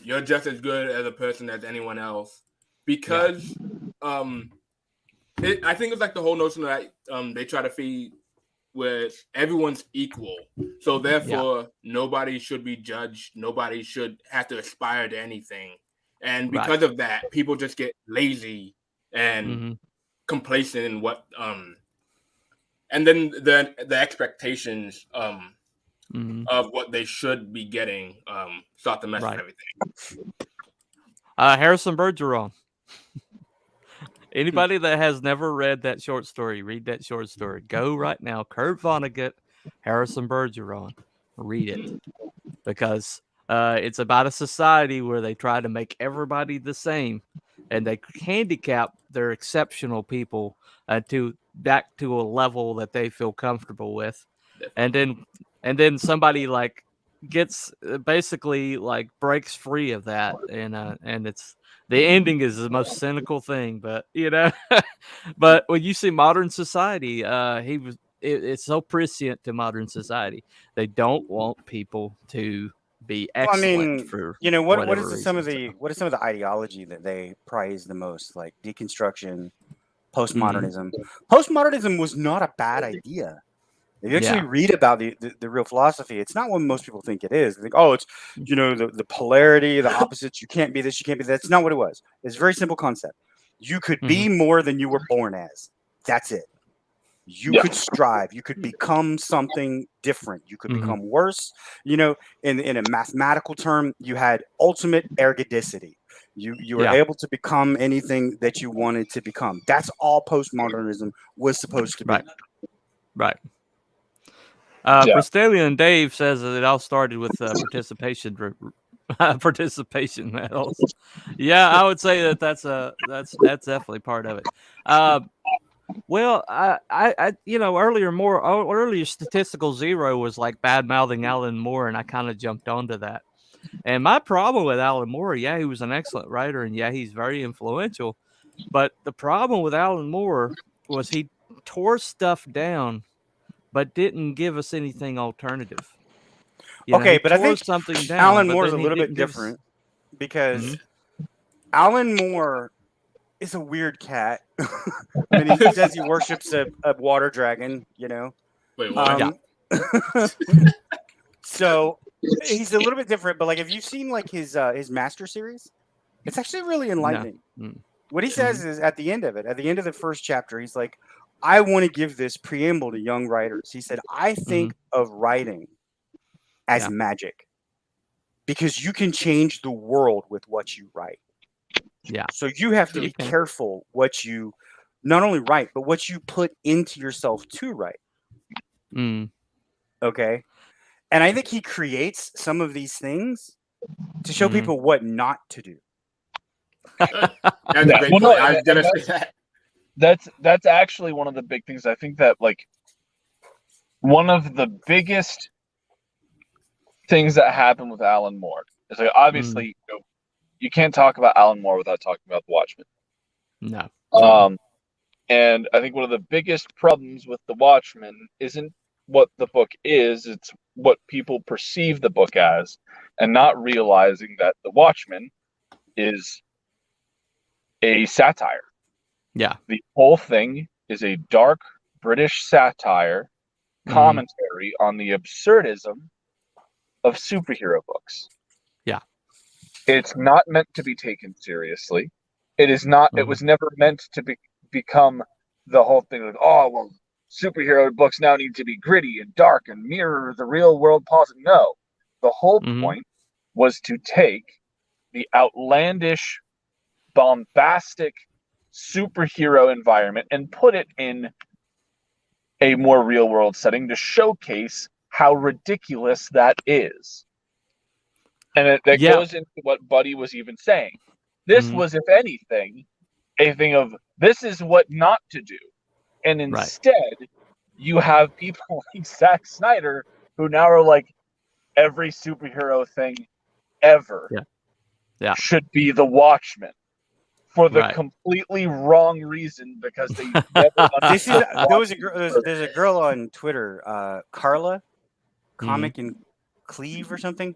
you're just as good as a person as anyone else, because I think it's like the whole notion that they try to feed where everyone's equal, so therefore nobody should be judged, nobody should have to aspire to anything, and because of that, people just get lazy and complacent in what and then the expectations of what they should be getting start to mess with everything. Harrison Bergeron. Anybody that has never read that short story, read that short story. Go right now. Kurt Vonnegut, Harrison Bergeron. Read it. Because it's about a society where they try to make everybody the same, and they handicap their exceptional people back to a level that they feel comfortable with. And and then somebody like gets basically like breaks free of that, and it's the ending is the most cynical thing, but but when you see modern society, it's so prescient to modern society. They don't want people to be Well, I excellent mean, for what whatever is reason. what is some of the ideology that they prize the most, like deconstruction, Mm-hmm. postmodernism? Postmodernism was not a bad idea. If you actually read about the real philosophy, it's not what most people think it is. They think, oh, it's the polarity, the opposites. You can't be this, you can't be that. That's not what it was. It's a very simple concept. You could be more than you were born as. That's it. You could strive. You could become something different. You could become worse. In a mathematical term, you had ultimate ergodicity. You were able to become anything that you wanted to become. That's all postmodernism was supposed to be. Right. Prestalian Dave says that it all started with participation medals. Yeah, I would say that's definitely part of it. Well, I earlier statistical zero was like bad mouthing Alan Moore, and I kind of jumped onto that. And my problem with Alan Moore, he was an excellent writer, and he's very influential. But the problem with Alan Moore was he tore stuff down, but didn't give us anything alternative. Okay, but I think something down, Alan Moore is a little bit different because Alan Moore is a weird cat. I mean, he says he worships a water dragon, Wait, what? So he's a little bit different, but like, have you seen like his Master series? It's actually really enlightening. No. What he says is at the end of the first chapter, he's like, I want to give this preamble to young writers. He said, I think of writing as magic because you can change the world with what you write. Yeah. So you have to be careful what you not only write, but what you put into yourself to write. Okay. And I think he creates some of these things to show people what not to do. That's actually one of the big things. I think that like one of the biggest things that happened with Alan Moore is like obviously you can't talk about Alan Moore without talking about The Watchmen. No. And I think one of the biggest problems with The Watchmen isn't what the book is, it's what people perceive the book as, and not realizing that The Watchmen is a satire. Yeah. The whole thing is a dark British satire commentary on the absurdism of superhero books. Yeah. It's not meant to be taken seriously. It is not. It was never meant to become the whole thing of, oh, well, superhero books now need to be gritty and dark and mirror the real world positive. No. The whole point was to take the outlandish, bombastic superhero environment and put it in a more real world setting to showcase how ridiculous that is. And that goes into what Buddy was even saying. This was, if anything, a thing of this is what not to do. And instead, you have people like Zack Snyder who now are like, every superhero thing ever should be The Watchmen. For the completely wrong reason, because they never there's a girl on Twitter, Carla, Comic and Cleve or something,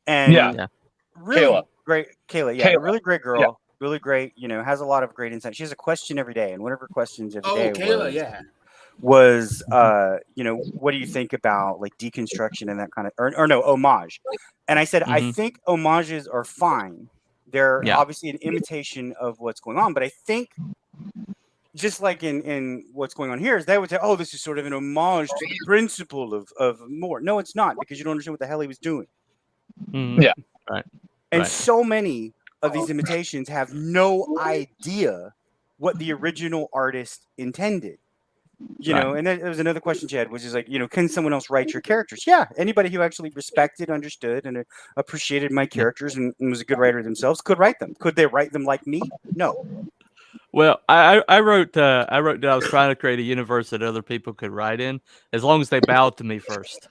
and really great, Kayla, really great girl, really great. Has a lot of great insight. She has a question every day, and one of her questions every day was what do you think about like deconstruction and that kind of, or no, homage? And I said I think homages are fine. They're obviously an imitation of what's going on, but I think just like in what's going on here is they would say, oh, this is sort of an homage to the principle of Moore. No, it's not, because you don't understand what the hell he was doing. And so many of these imitations have no idea what the original artist intended. And there was another question, Chad, which is like, can someone else write your characters? Yeah, anybody who actually respected, understood, and appreciated my characters and was a good writer themselves could write them. Could they write them like me? No. Well, I wrote that I was trying to create a universe that other people could write in, as long as they bowed to me first.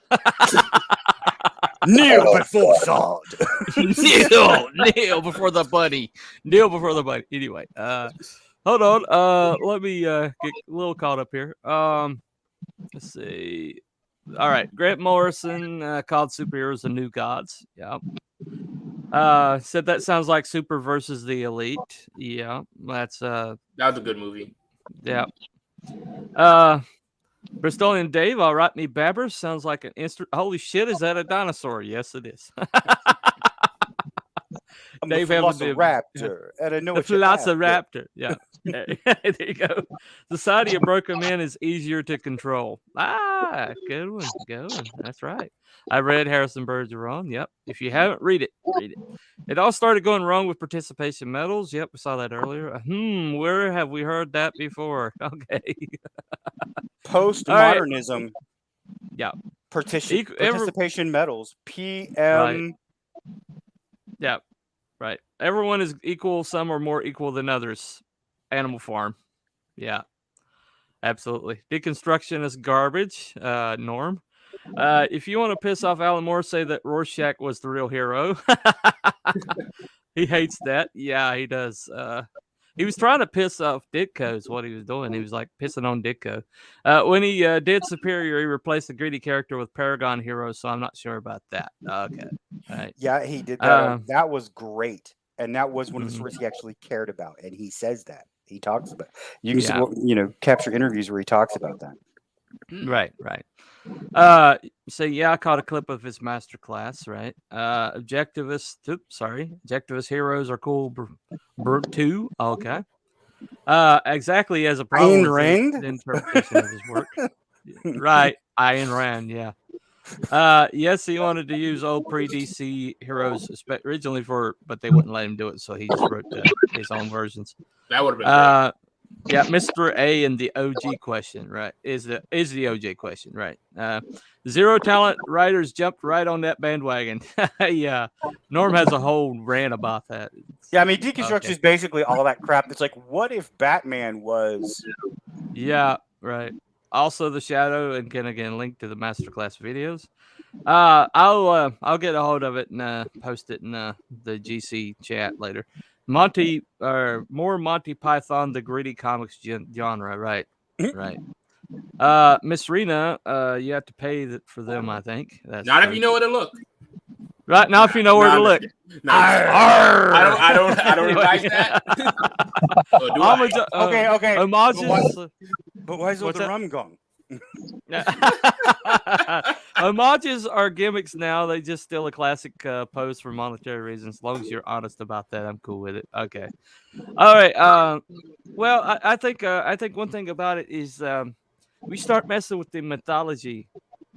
Kneel before Zod. Kneel before the buddy. Kneel before the buddy. Anyway, hold on. Let me get a little caught up here. Let's see. All right, Grant Morrison called superheroes the new gods. Yeah. Said that sounds like Super versus the Elite. Yeah, that's That was a good movie. yeah. Bristolian Dave, all right, me Babber sounds like an instant. Holy shit, is that a dinosaur? Yes, it is. I'm Dave the having the Velociraptor, and I know the what you have. Velociraptor. Yeah. there you go. Society of Broken Men is easier to control. Ah, good one. Good one. That's right. I read Harrison Bergeron. Yep. If you haven't, read it. Read it. It all started going wrong with participation medals. Yep, we saw that earlier. Where have we heard that before? Okay. Postmodernism. Yeah. Participation medals. PM. Right. Yeah. Right. Everyone is equal. Some are more equal than others. Animal Farm. Yeah. Absolutely. Deconstruction is garbage. Norm. If you want to piss off Alan Moore, say that Rorschach was the real hero. He hates that. Yeah, he does. He was trying to piss off Ditko is what he was doing. He was like pissing on Ditko. When he did Superior, he replaced the greedy character with Paragon Hero, so I'm not sure about that. Okay. All right. Yeah, he did that. That was great. And that was one of the stories he actually cared about. And he says that. He talks about it. You can capture interviews where he talks about that. Right. So yeah, I caught a clip of his masterclass, right? Objectivist heroes are cool too. Okay. Exactly as a problem with the interpretation of his work. Right. Ayn Rand, yeah. Yes, he wanted to use old pre-DC heroes originally but they wouldn't let him do it, so he just wrote his own versions. That would have been great. Yeah, Mr. A and the OG question, right? Is the OJ question, right? Zero talent writers jumped right on that bandwagon. Yeah, Norm has a whole rant about that. Yeah, I mean, deconstruction is basically all that crap. That's like, what if Batman was? Yeah, right. Also, the Shadow, and can again link to the masterclass videos. I'll get a hold of it and post it in the GC chat later. More Monty Python, the gritty comics genre, right? Right. Miss Rena, you have to pay for them, I think. That's not true. if you know where to look. Right now, if you know where to look. No, I don't advise that. Okay. Homages. But why is all the rum gone? Homages are gimmicks now. They just steal a classic pose for monetary reasons. As long as you're honest about that, I'm cool with it. Okay. All right. Well, I think one thing about it is we start messing with the mythology.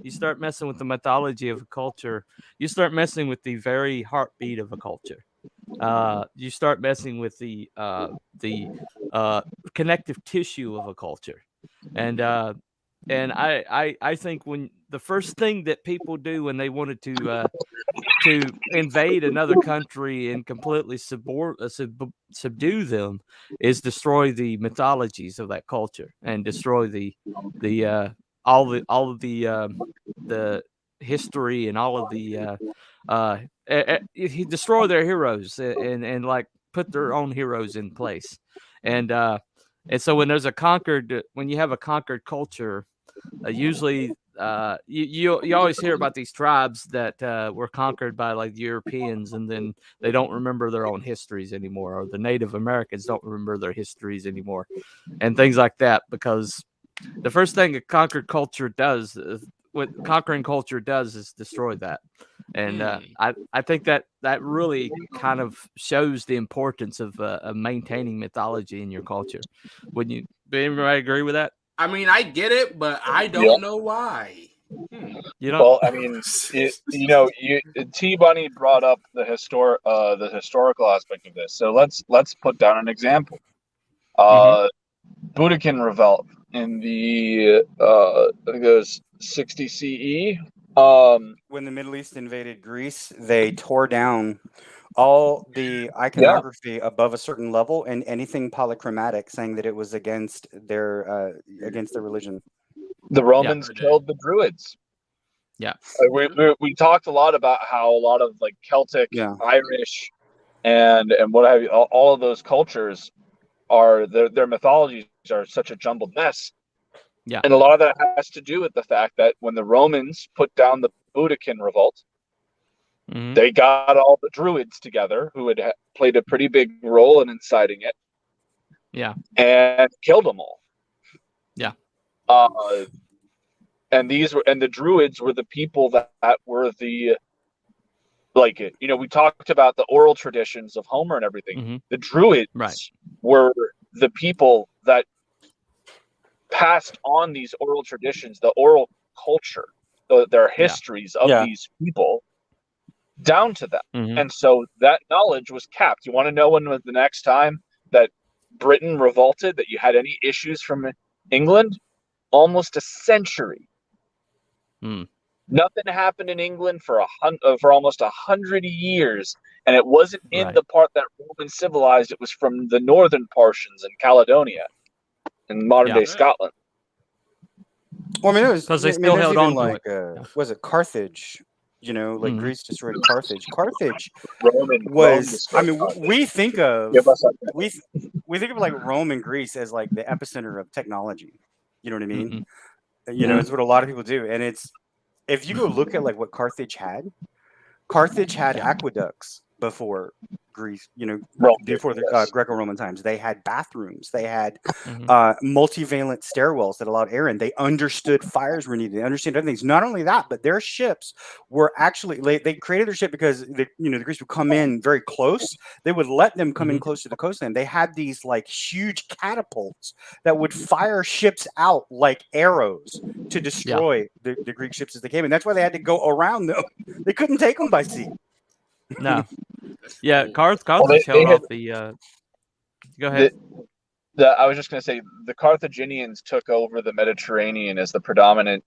You start messing with the mythology of a culture. You start messing with the very heartbeat of a culture. You start messing with the connective tissue of a culture. And I think when the first thing that people do when they wanted to invade another country and completely subdue them is destroy the mythologies of that culture and destroy all of the history and all of the he destroy their heroes and like put their own heroes in place. And so when you have a conquered culture, usually you always hear about these tribes that were conquered by like Europeans, and then they don't remember their own histories anymore, or the Native Americans don't remember their histories anymore, and things like that. Because the first thing a conquered culture does, what conquering culture does, is destroy that. And I think that really kind of shows the importance of maintaining mythology in your culture. Would anybody agree with that? I mean, I get it, but I don't know why. You know? Well, I mean, T Bunny brought up the historical aspect of this. So let's put down an example. Budokan Revolt in the I think it was 60 CE. When the Middle East invaded Greece, they tore down all the iconography above a certain level and anything polychromatic, saying that it was against their religion. The Romans killed the Druids. Yeah. We talked a lot about how a lot of like Celtic, Irish, and what have you, all of those cultures are their mythologies are such a jumbled mess. Yeah. And a lot of that has to do with the fact that when the Romans put down the Boudiccan revolt, they got all the Druids together who had played a pretty big role in inciting it. Yeah. And killed them all. Yeah. And the Druids were the people that were the, like, you know, we talked about the oral traditions of Homer and everything. The Druids were the people that passed on these oral traditions, the oral culture, their histories of these people down to them. And so that knowledge was capped. You want to know when was the next time that Britain revolted, that you had any issues from England? Almost a century. Nothing happened in England for almost 100 years, and it wasn't in the part that Roman civilized. It was from the northern portions in Caledonia, in modern day Scotland. Well, I mean, it was because they still held on to it. Was it Carthage? You know, like Greece destroyed Carthage. Carthage Rome I mean, we think of we think of like Rome and Greece as like the epicenter of technology. You know what I mean? You know, it's what a lot of people do, and it's, if you go look at like what Carthage had aqueducts before Greece, you know, before the Greco-Roman times. They had bathrooms. They had multivalent stairwells that allowed air in. They understood fires were needed. They understood other things. Not only that, but their ships were actually, they created their ship because the Greeks would come in very close. They would let them come in close to the coastline. They had these like huge catapults that would fire ships out like arrows to destroy the Greek ships as they came in. That's why they had to go around them. They couldn't take them by sea. No. Yeah, Carthage held off the. Go ahead. I was just going to say the Carthaginians took over the Mediterranean as the predominant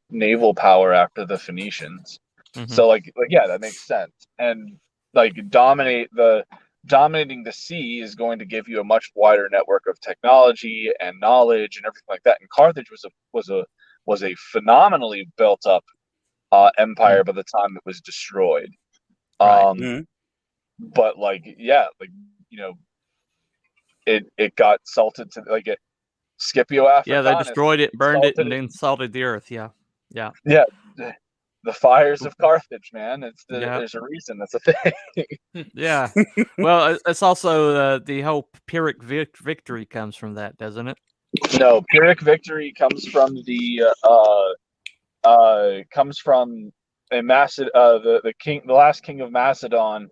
naval power after the Phoenicians. So, like, yeah, that makes sense. And like dominating the sea is going to give you a much wider network of technology and knowledge and everything like that. And Carthage was a phenomenally built up empire by the time it was destroyed. But like, yeah, like, you know, it got salted to like it. Scipio Africanus. Yeah, they destroyed it, burned it, and then salted the earth. Yeah. The fires of Carthage, man. There's a reason. That's a thing. Yeah. Well, it's also the whole Pyrrhic victory comes from that, doesn't it? No, Pyrrhic victory comes from the the last king of Macedon,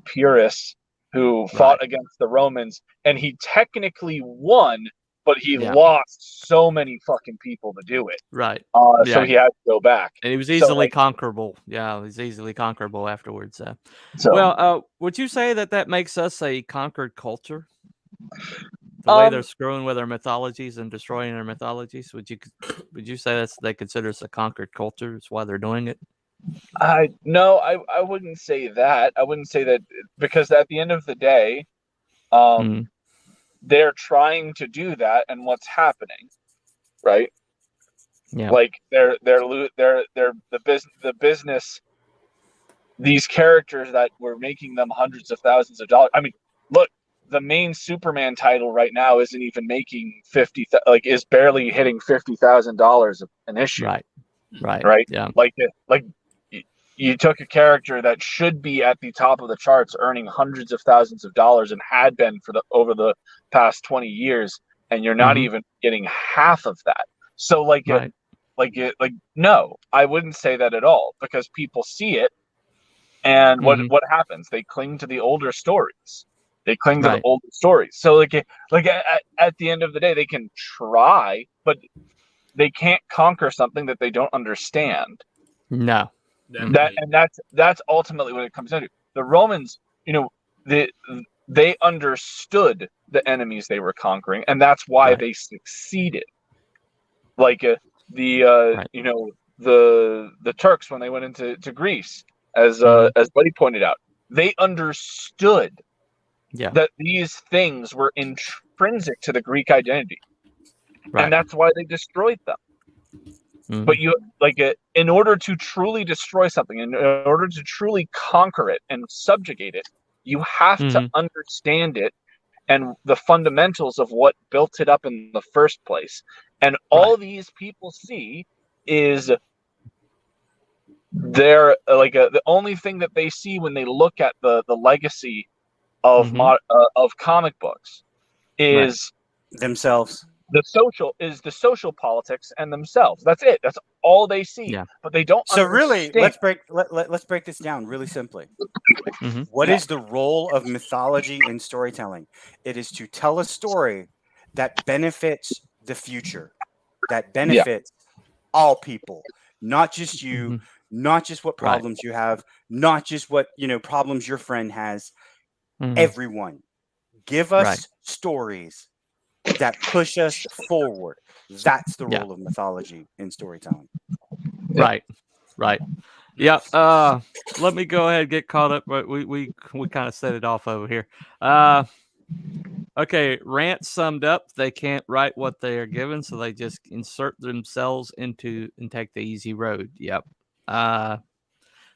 Pyrrhus, who fought against the Romans, and he technically won, but he lost so many fucking people to do it. Right. So he had to go back. And he was easily conquerable. Yeah, he was easily conquerable afterwards. Well, would you say that makes us a conquered culture? The way they're screwing with our mythologies and destroying our mythologies, would you say they consider us a conquered culture? That's why they're doing it. No, I wouldn't say that. I wouldn't say that, because at the end of the day, they're trying to do that, and what's happening, right? Yeah. Like they're the business. These characters that were making them hundreds of thousands of dollars. I mean, look. The main Superman title right now isn't even making is barely hitting $50,000 an issue. Right. Yeah. Like you took a character that should be at the top of the charts, earning hundreds of thousands of dollars, and had been over the past 20 years, and you're not even getting half of that. So no, I wouldn't say that at all, because people see it, and what happens? They cling to the older stories. They cling to the older stories. So at the end of the day, they can try, but they can't conquer something that they don't understand. No. That's ultimately what it comes down to. The Romans, they understood the enemies they were conquering, and that's why they succeeded. Like the Turks, when they went into Greece, as Buddy pointed out, they understood Yeah. that these things were intrinsic to the Greek identity, Right. and that's why they destroyed them. Mhm. But you in order to truly destroy something, in order to truly conquer it and subjugate it, you have to understand it and the fundamentals of what built it up in the first place. And all these people see is they're the only thing that they see when they look at the legacy of of comic books is themselves. the social politics and themselves. That's it. That's all they see. Yeah. But they don't So understand. really, let's break this down really simply. What is the role of mythology in storytelling? It is to tell a story that benefits the future, that benefits all people, not just you, not just what problems you have, not just what problems your friend has. Everyone. Give us stories that push us forward. That's the role of mythology in storytelling. Right. Yeah. Let me go ahead and get caught up. But we kind of set it off over here. Okay. Rant summed up. They can't write what they are given, so they just insert themselves into and take the easy road. Yep.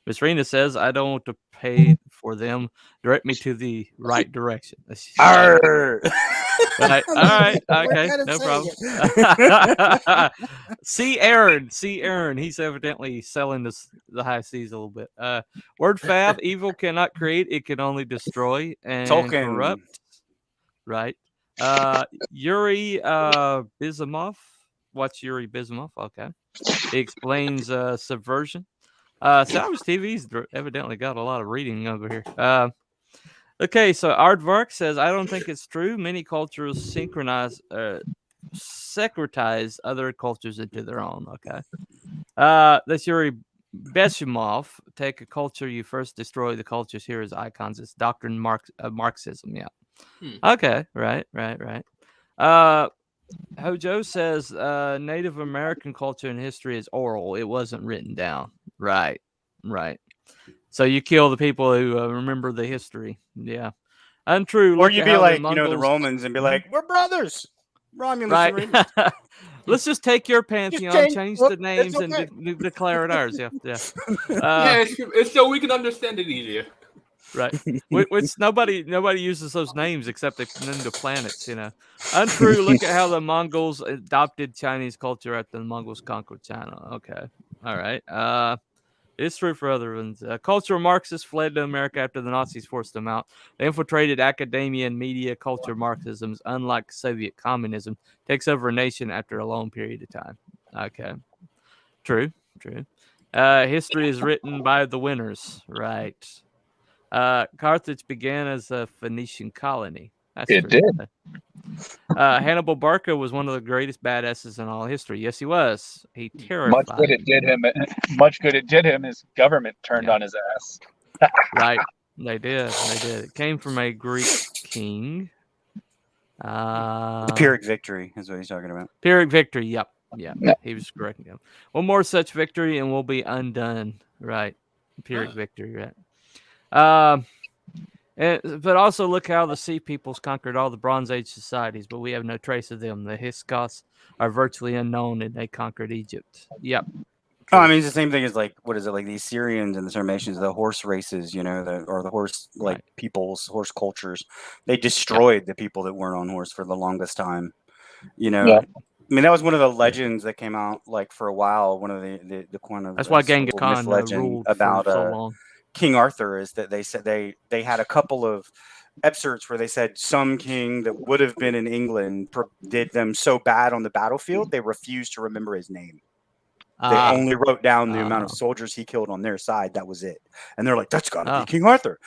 Miss Rena says, I don't want to pay for them. Direct me to the right direction. Right. All right. Okay. No problem. See Aaron. He's evidently selling the high seas a little bit. Word fab, evil cannot create. It can only destroy and corrupt. Right. Yuri Bizimov. What's Yuri Bizimov? Okay. He explains subversion. Salvage TV's evidently got a lot of reading over here. Okay, so Aardvark says, I don't think it's true. Many cultures secretize other cultures into their own. Okay. That's Yuri Beshimov. Take a culture, you first destroy the cultures here as icons. It's doctrine Marxism. Yeah. Okay. Right. Hojo says Native American culture and history is oral. It wasn't written down. Right. So you kill the people who remember the history. Yeah. Untrue. Or you'd be like, the Romans and be like, we're brothers. Romulus and Remus. Let's just take your pantheon, change the names, and declare it ours. Yeah. It's so we can understand it easier. Right. Which nobody uses those names except they name the planets, Untrue. Look at how the Mongols adopted Chinese culture after the Mongols conquered China. Okay. All right. It's true for other ones. Cultural Marxists fled to America after the Nazis forced them out. They infiltrated academia and media. Culture Marxism, unlike Soviet communism, takes over a nation after a long period of time. Okay. True. History is written by the winners. Right. Carthage began as a Phoenician colony. That's it true. Did. Hannibal Barca was one of the greatest badasses in all history. Yes, he was. He terrified. Much good it did him. His government turned on his ass. Right. They did. It came from a Greek king. Pyrrhic victory is what he's talking about. Pyrrhic victory. Yep. Yeah. He was correcting him. One more such victory and we'll be undone. Right. Pyrrhic victory. Right. But also look how the Sea Peoples conquered all the Bronze Age societies, but we have no trace of them. The Hyksos are virtually unknown, and they conquered Egypt. Yep. Oh, I mean, it's the same thing as the Assyrians and the Sarmatians, the horse races, or the horse peoples, horse cultures. They destroyed the people that weren't on horse for the longest time. I mean, that was one of the legends that came out for a while. One of the kind of that's why Genghis Khan ruled about so long. King Arthur is that they said they had a couple of excerpts where they said some king that would have been in England did them so bad on the battlefield they refused to remember his name. They only wrote down the amount of soldiers he killed on their side. That was it. And they're like, that's got to be King Arthur.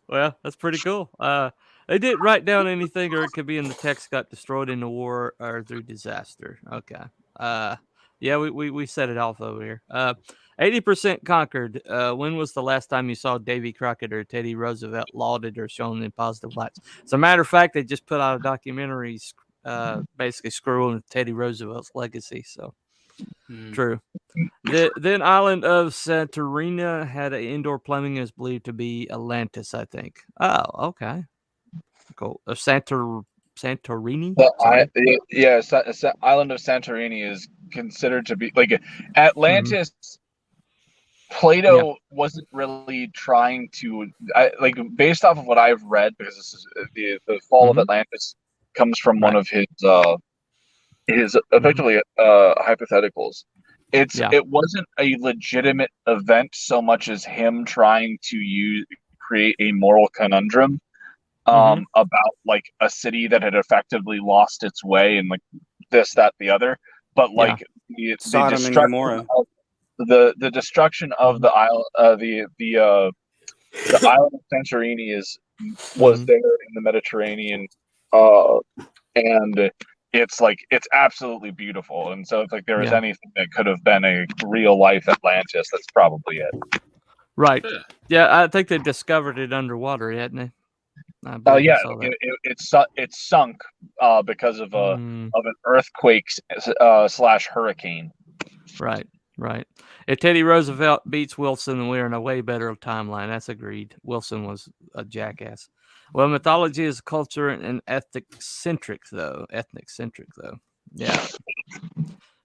Well, that's pretty cool. They didn't write down anything, or it could be in the text got destroyed in the war or through disaster. Okay. Yeah, we set it off over here. 80% conquered. When was the last time you saw Davy Crockett or Teddy Roosevelt lauded or shown in positive lights? As a matter of fact, they just put out a documentary basically screwing with Teddy Roosevelt's legacy. So True. Then island of Santorini had an indoor plumbing is believed to be Atlantis, I think. Oh, okay. Cool. Santorini? Sorry. Island of Santorini is considered to be like Atlantis. Plato wasn't really trying to, based off of what I've read, because this is the fall of Atlantis comes from one of his effectively hypotheticals. It wasn't a legitimate event so much as him trying to create a moral conundrum about like a city that had effectively lost its way and like this, that, the other. But like the destruction of the destruction of the island, the island of Santorini was there in the Mediterranean, and it's absolutely beautiful. And so if like there was anything that could have been a real life Atlantis, that's probably it. Right. Yeah, I think they discovered it underwater, hadn't they? It sunk because of an earthquake / hurricane. Right. If Teddy Roosevelt beats Wilson, then we're in a way better timeline. That's agreed. Wilson was a jackass. Well, mythology is culture and ethnic centric, though. Yeah,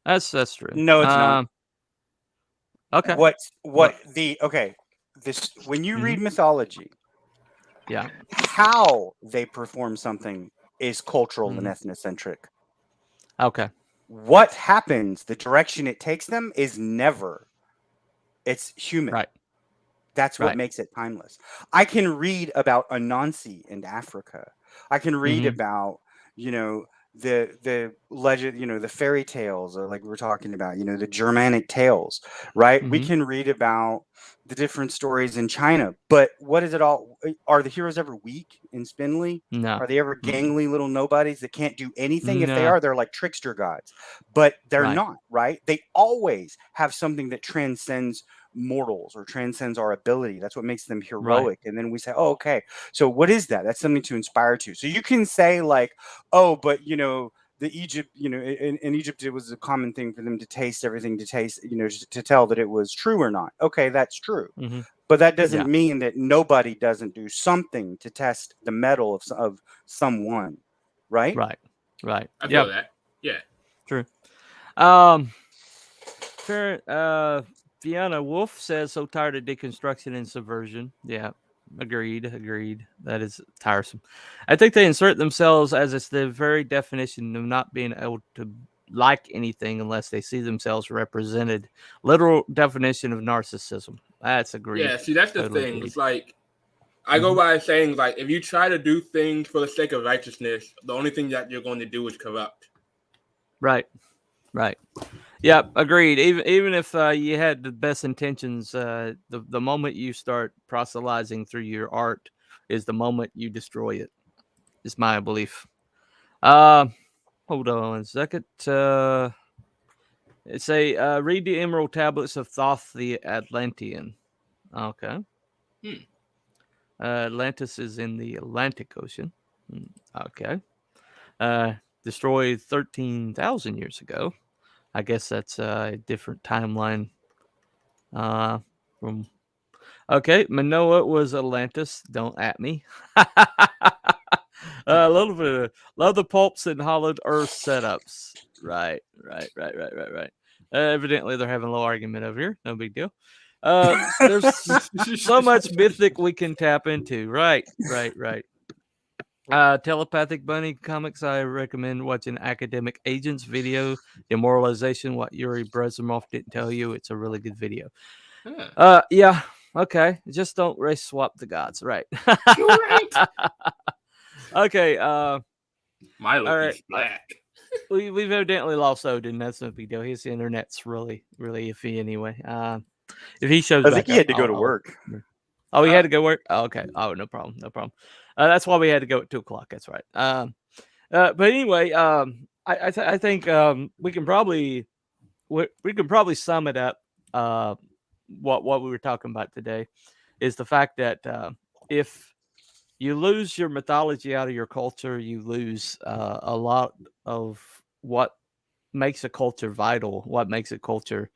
that's true. No, it's not. Okay. When you read mythology, how they perform something is cultural and ethnocentric. Okay. What happens, the direction it takes them is never. It's human. Right. That's what makes it timeless. I can read about Anansi in Africa. I can read about, the legend, the fairy tales, or like we're talking about, the Germanic tales, right? We can read about the different stories in China, but what is it all? Are the heroes ever weak and spindly? No. Are they ever gangly little nobodies that can't do anything? If they are, they're like trickster gods, but they're not, right? They always have something that transcends mortals or transcends our ability. That's what makes them heroic. And then we say, oh, okay, so what is that? That's something to inspire to. So you can say like, oh, but the Egypt, in Egypt, it was a common thing for them to taste everything, to tell that it was true or not. Okay, that's true. But that doesn't mean that nobody doesn't do something to test the mettle of someone, right? Right. I feel that. Yeah. True. Fair. Fiona Wolf says, so tired of deconstruction and subversion. Yeah. Agreed. That is tiresome. I think they insert themselves as it's the very definition of not being able to like anything unless they see themselves represented. Literal definition of narcissism. That's agreed. Yeah, see, that's the thing. Agreed. It's like, I go by saying, like, if you try to do things for the sake of righteousness, the only thing that you're going to do is corrupt. Right. Yeah, agreed. Even if you had the best intentions, the moment you start proselytizing through your art is the moment you destroy it. Is my belief. Hold on a second. It's read the Emerald Tablets of Thoth the Atlantean. Okay. Atlantis is in the Atlantic Ocean. Okay. Destroyed 13,000 years ago. I guess that's a different timeline. Manoah was Atlantis. Don't at me. A little bit of love the pulps and hollowed earth setups. Right. Evidently, they're having a little argument over here. No big deal. There's so much mythic we can tap into. Right. Telepathic Bunny comics. I recommend watching Academic Agents video. Demoralization. What Yuri Brezimov didn't tell you. It's a really good video. Yeah. Okay. Just don't race swap the gods. Right. You're right. Okay. My look is black. We've evidently lost Oden. That's no big deal. His internet's really iffy anyway. If he shows, I think he had to go to work. Oh, he had to go work. Oh, okay. Oh, no problem. That's why we had to go at 2:00. That's right. But anyway, I think we can probably sum it up. What we were talking about today is the fact that if you lose your mythology out of your culture, you lose a lot of what makes a culture vital, what makes a culture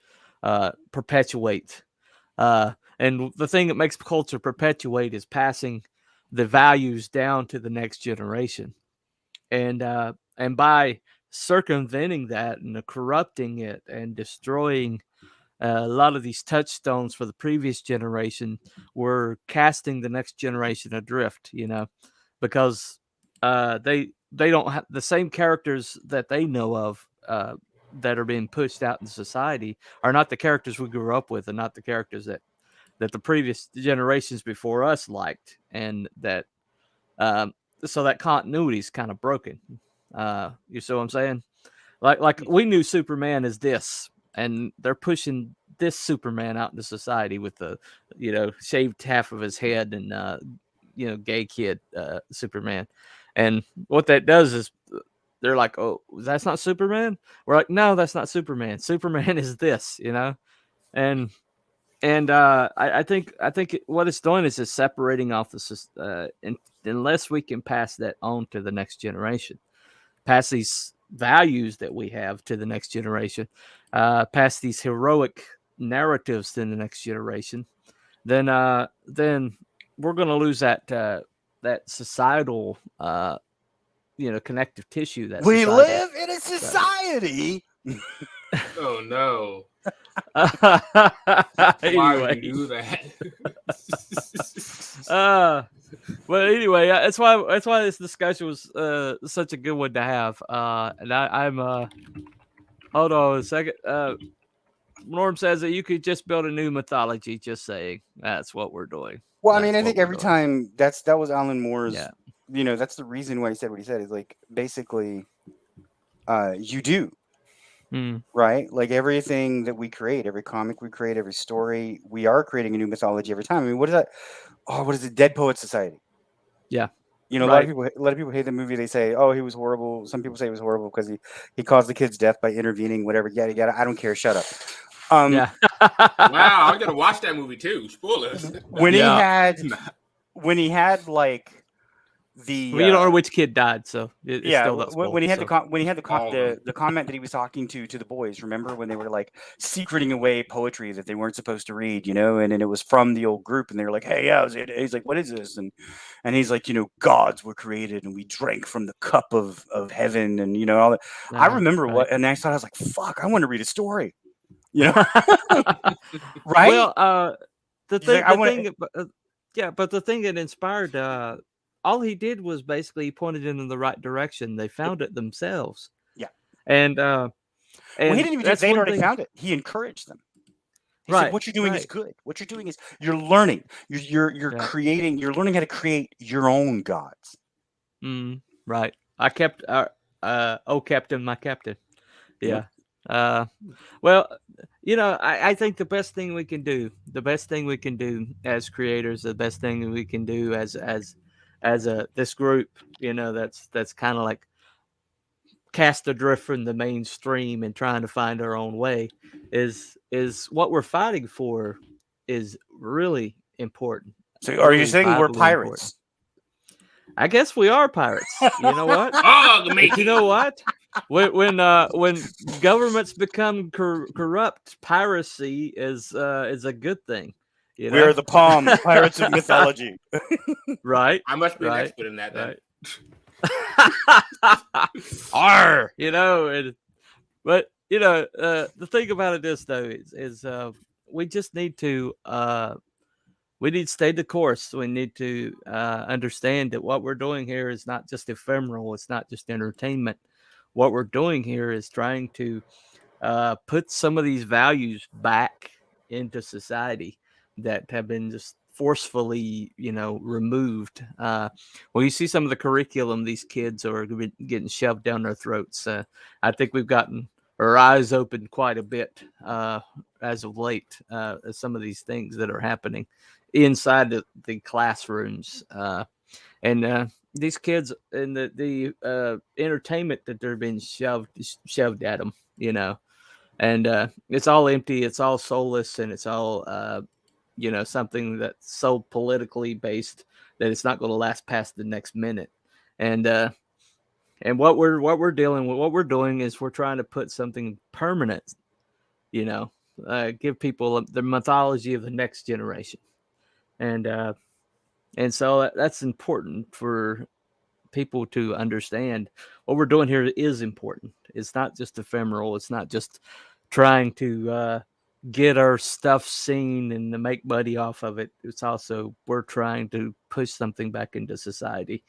perpetuate. And the thing that makes culture perpetuate is passing the values down to the next generation. And by circumventing that and corrupting it and destroying a lot of these touchstones for the previous generation, we're casting the next generation adrift, because they don't have the same characters that they know of, that are being pushed out in society are not the characters we grew up with, and not the characters that the previous generations before us liked, and that so that continuity is kind of broken. You see what I'm saying? Like we knew Superman as this, and they're pushing this Superman out into society with the shaved half of his head and gay kid Superman. And what that does is they're like, oh, that's not Superman. We're like, no, that's not Superman. Superman is this, and I think what it's doing is it's separating off the unless we can pass that on to the next generation, pass these values that we have to the next generation, pass these heroic narratives to the next generation, then we're going to lose that societal connective tissue that we society. live in a society. Oh no. Why would you do that? Well, anyway, that's why this discussion was such a good one to have. And I'm hold on a second. Norm says that you could just build a new mythology. Just saying, that's what we're doing. Well, I mean, I think every time that was Alan Moore's. Yeah. That's the reason why he said what he said. Is like basically, you do. Right? Like everything that we create, every comic we create, every story, we are creating a new mythology every time. I mean, what is that? Oh, what is it? Dead Poet Society. Yeah. A lot of people hate the movie. They say, oh, he was horrible. Some people say he was horrible because he caused the kid's death by intervening, whatever, yada, yada. I don't care. Shut up. Yeah. Wow, I gotta watch that movie too. Spoilers. When he had like the you don't know which kid died, so it's still not spoiled, when he had the comment that he was talking to the boys, remember when they were like secreting away poetry that they weren't supposed to read, and then it was from the old group, and they were like, hey, yeah, he's like, what is this? And he's like, gods were created and we drank from the cup of heaven, and all that. I remember and I thought, I was like, fuck, I want to read a story, right? Well, but the thing that inspired all he did was basically he pointed it in the right direction. They found it themselves. Yeah. And well, he didn't even they already found it. He encouraged them. He said, what you're doing is good. What you're doing is you're learning. You're creating, you're learning how to create your own gods. Right. I kept oh captain, my captain. Yeah. Well, I think the best thing we can do as creators, the best thing we can do as this group, that's kind of like cast adrift from the mainstream and trying to find our own way, is what we're fighting for is really important. So are you saying we're pirates? Important. I guess we are pirates. You know what? You know what? When governments become corrupt, piracy is a good thing. We are the Palm Pirates of Mythology. Right. I must be an expert in that then. Arr, but the thing about it is though is we just need to stay the course. We need to understand that what we're doing here is not just ephemeral. It's not just entertainment. What we're doing here is trying to put some of these values back into society that have been just forcefully, removed. Well, you see some of the curriculum these kids are getting shoved down their throats. I think we've gotten our eyes opened quite a bit as of late. Some of these things that are happening inside the classrooms, and these kids and the entertainment that they're being shoved at them, and it's all empty, it's all soulless, and it's all something that's so politically based that it's not going to last past the next minute. And And what we're dealing with, what we're doing is we're trying to put something permanent, give people the mythology of the next generation. And so that's important for people to understand. What we're doing here is important. It's not just ephemeral. It's not just trying to get our stuff seen and to make money off of it. It's also we're trying to push something back into society.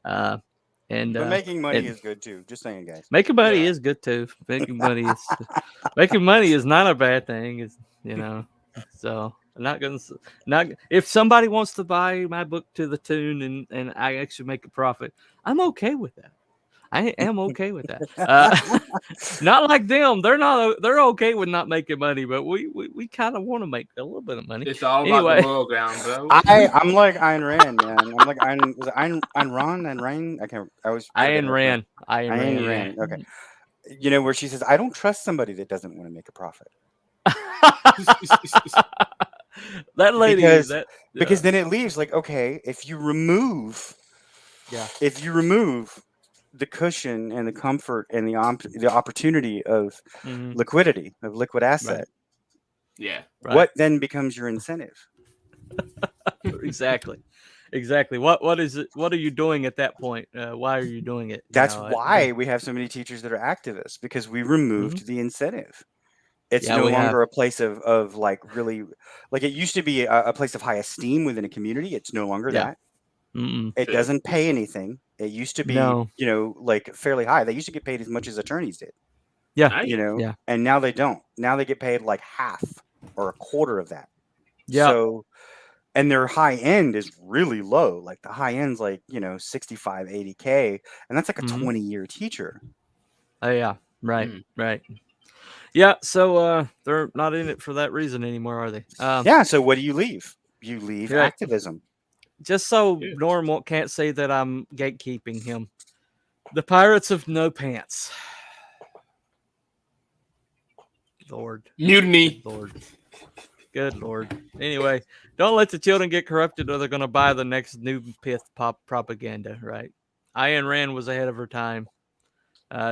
But making money is good too. Just saying, guys. Making money is good too. Making money is not a bad thing. It's So I'm not if somebody wants to buy my book to the tune and I actually make a profit, I'm okay with that. I am okay with that. Not like them. They're okay with not making money, but we kind of want to make a little bit of money. It's all about the royal ground, bro. I'm like Ayn Rand, man. I'm like Ayn Rand. I can't. I was Ayn Rand. Ayn Rand. Okay. Where she says, "I don't trust somebody that doesn't want to make a profit." That lady, because then it leaves like, okay, if you remove the cushion and the comfort and the opportunity of liquidity, of liquid asset, what then becomes your incentive? Exactly. What is it? What are you doing at that point? Why are you doing it? That's why we have so many teachers that are activists, because we removed the incentive. It's no longer a place of like really, like it used to be a place of high esteem within a community. It's no longer that. It doesn't pay anything. It used to be, like fairly high. They used to get paid as much as attorneys did. Yeah. And now they don't. Now they get paid like half or a quarter of that. Yeah. So, and their high end is really low. Like the high end's like, 65, 80K. And that's like a 20-year teacher. Oh yeah. Right. Right. Yeah. So they're not in it for that reason anymore, are they? So what do you leave? You leave activism. Just so Norm can't say that I'm gatekeeping him. The Pirates of No Pants. Lord. Mutiny. Good Lord. Anyway, don't let the children get corrupted or they're going to buy the next new pith pop propaganda, right? Ayn Rand was ahead of her time.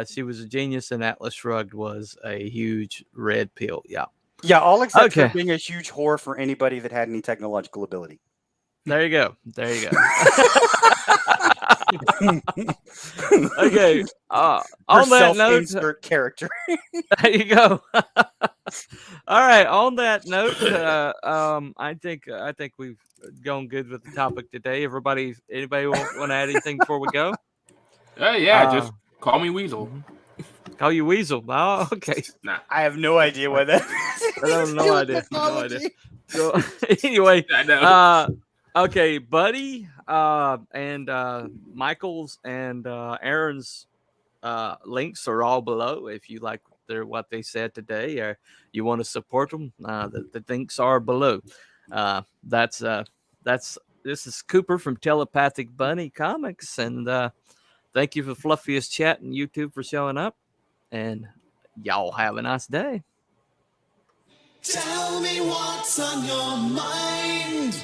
She was a genius, and Atlas Shrugged was a huge red pill. Yeah. Yeah, all except for being a huge whore for anybody that had any technological ability. There you go. Okay. On that note, character. There you go. All right. On that note, I think we've gone good with the topic today. Anybody want to add anything before we go? Just call me Weasel. Call you Weasel. Oh, okay. Nah. I have no idea what that is. I have no idea. So anyway, I know. Okay, Buddy, and Michael's and Aaron's links are all below. If you like what they said today, or you want to support them, the links are below. This is Cooper from Telepathic Bunny Comics, and thank you for Fluffiest Chat and YouTube for showing up, and y'all have a nice day. Tell me what's on your mind.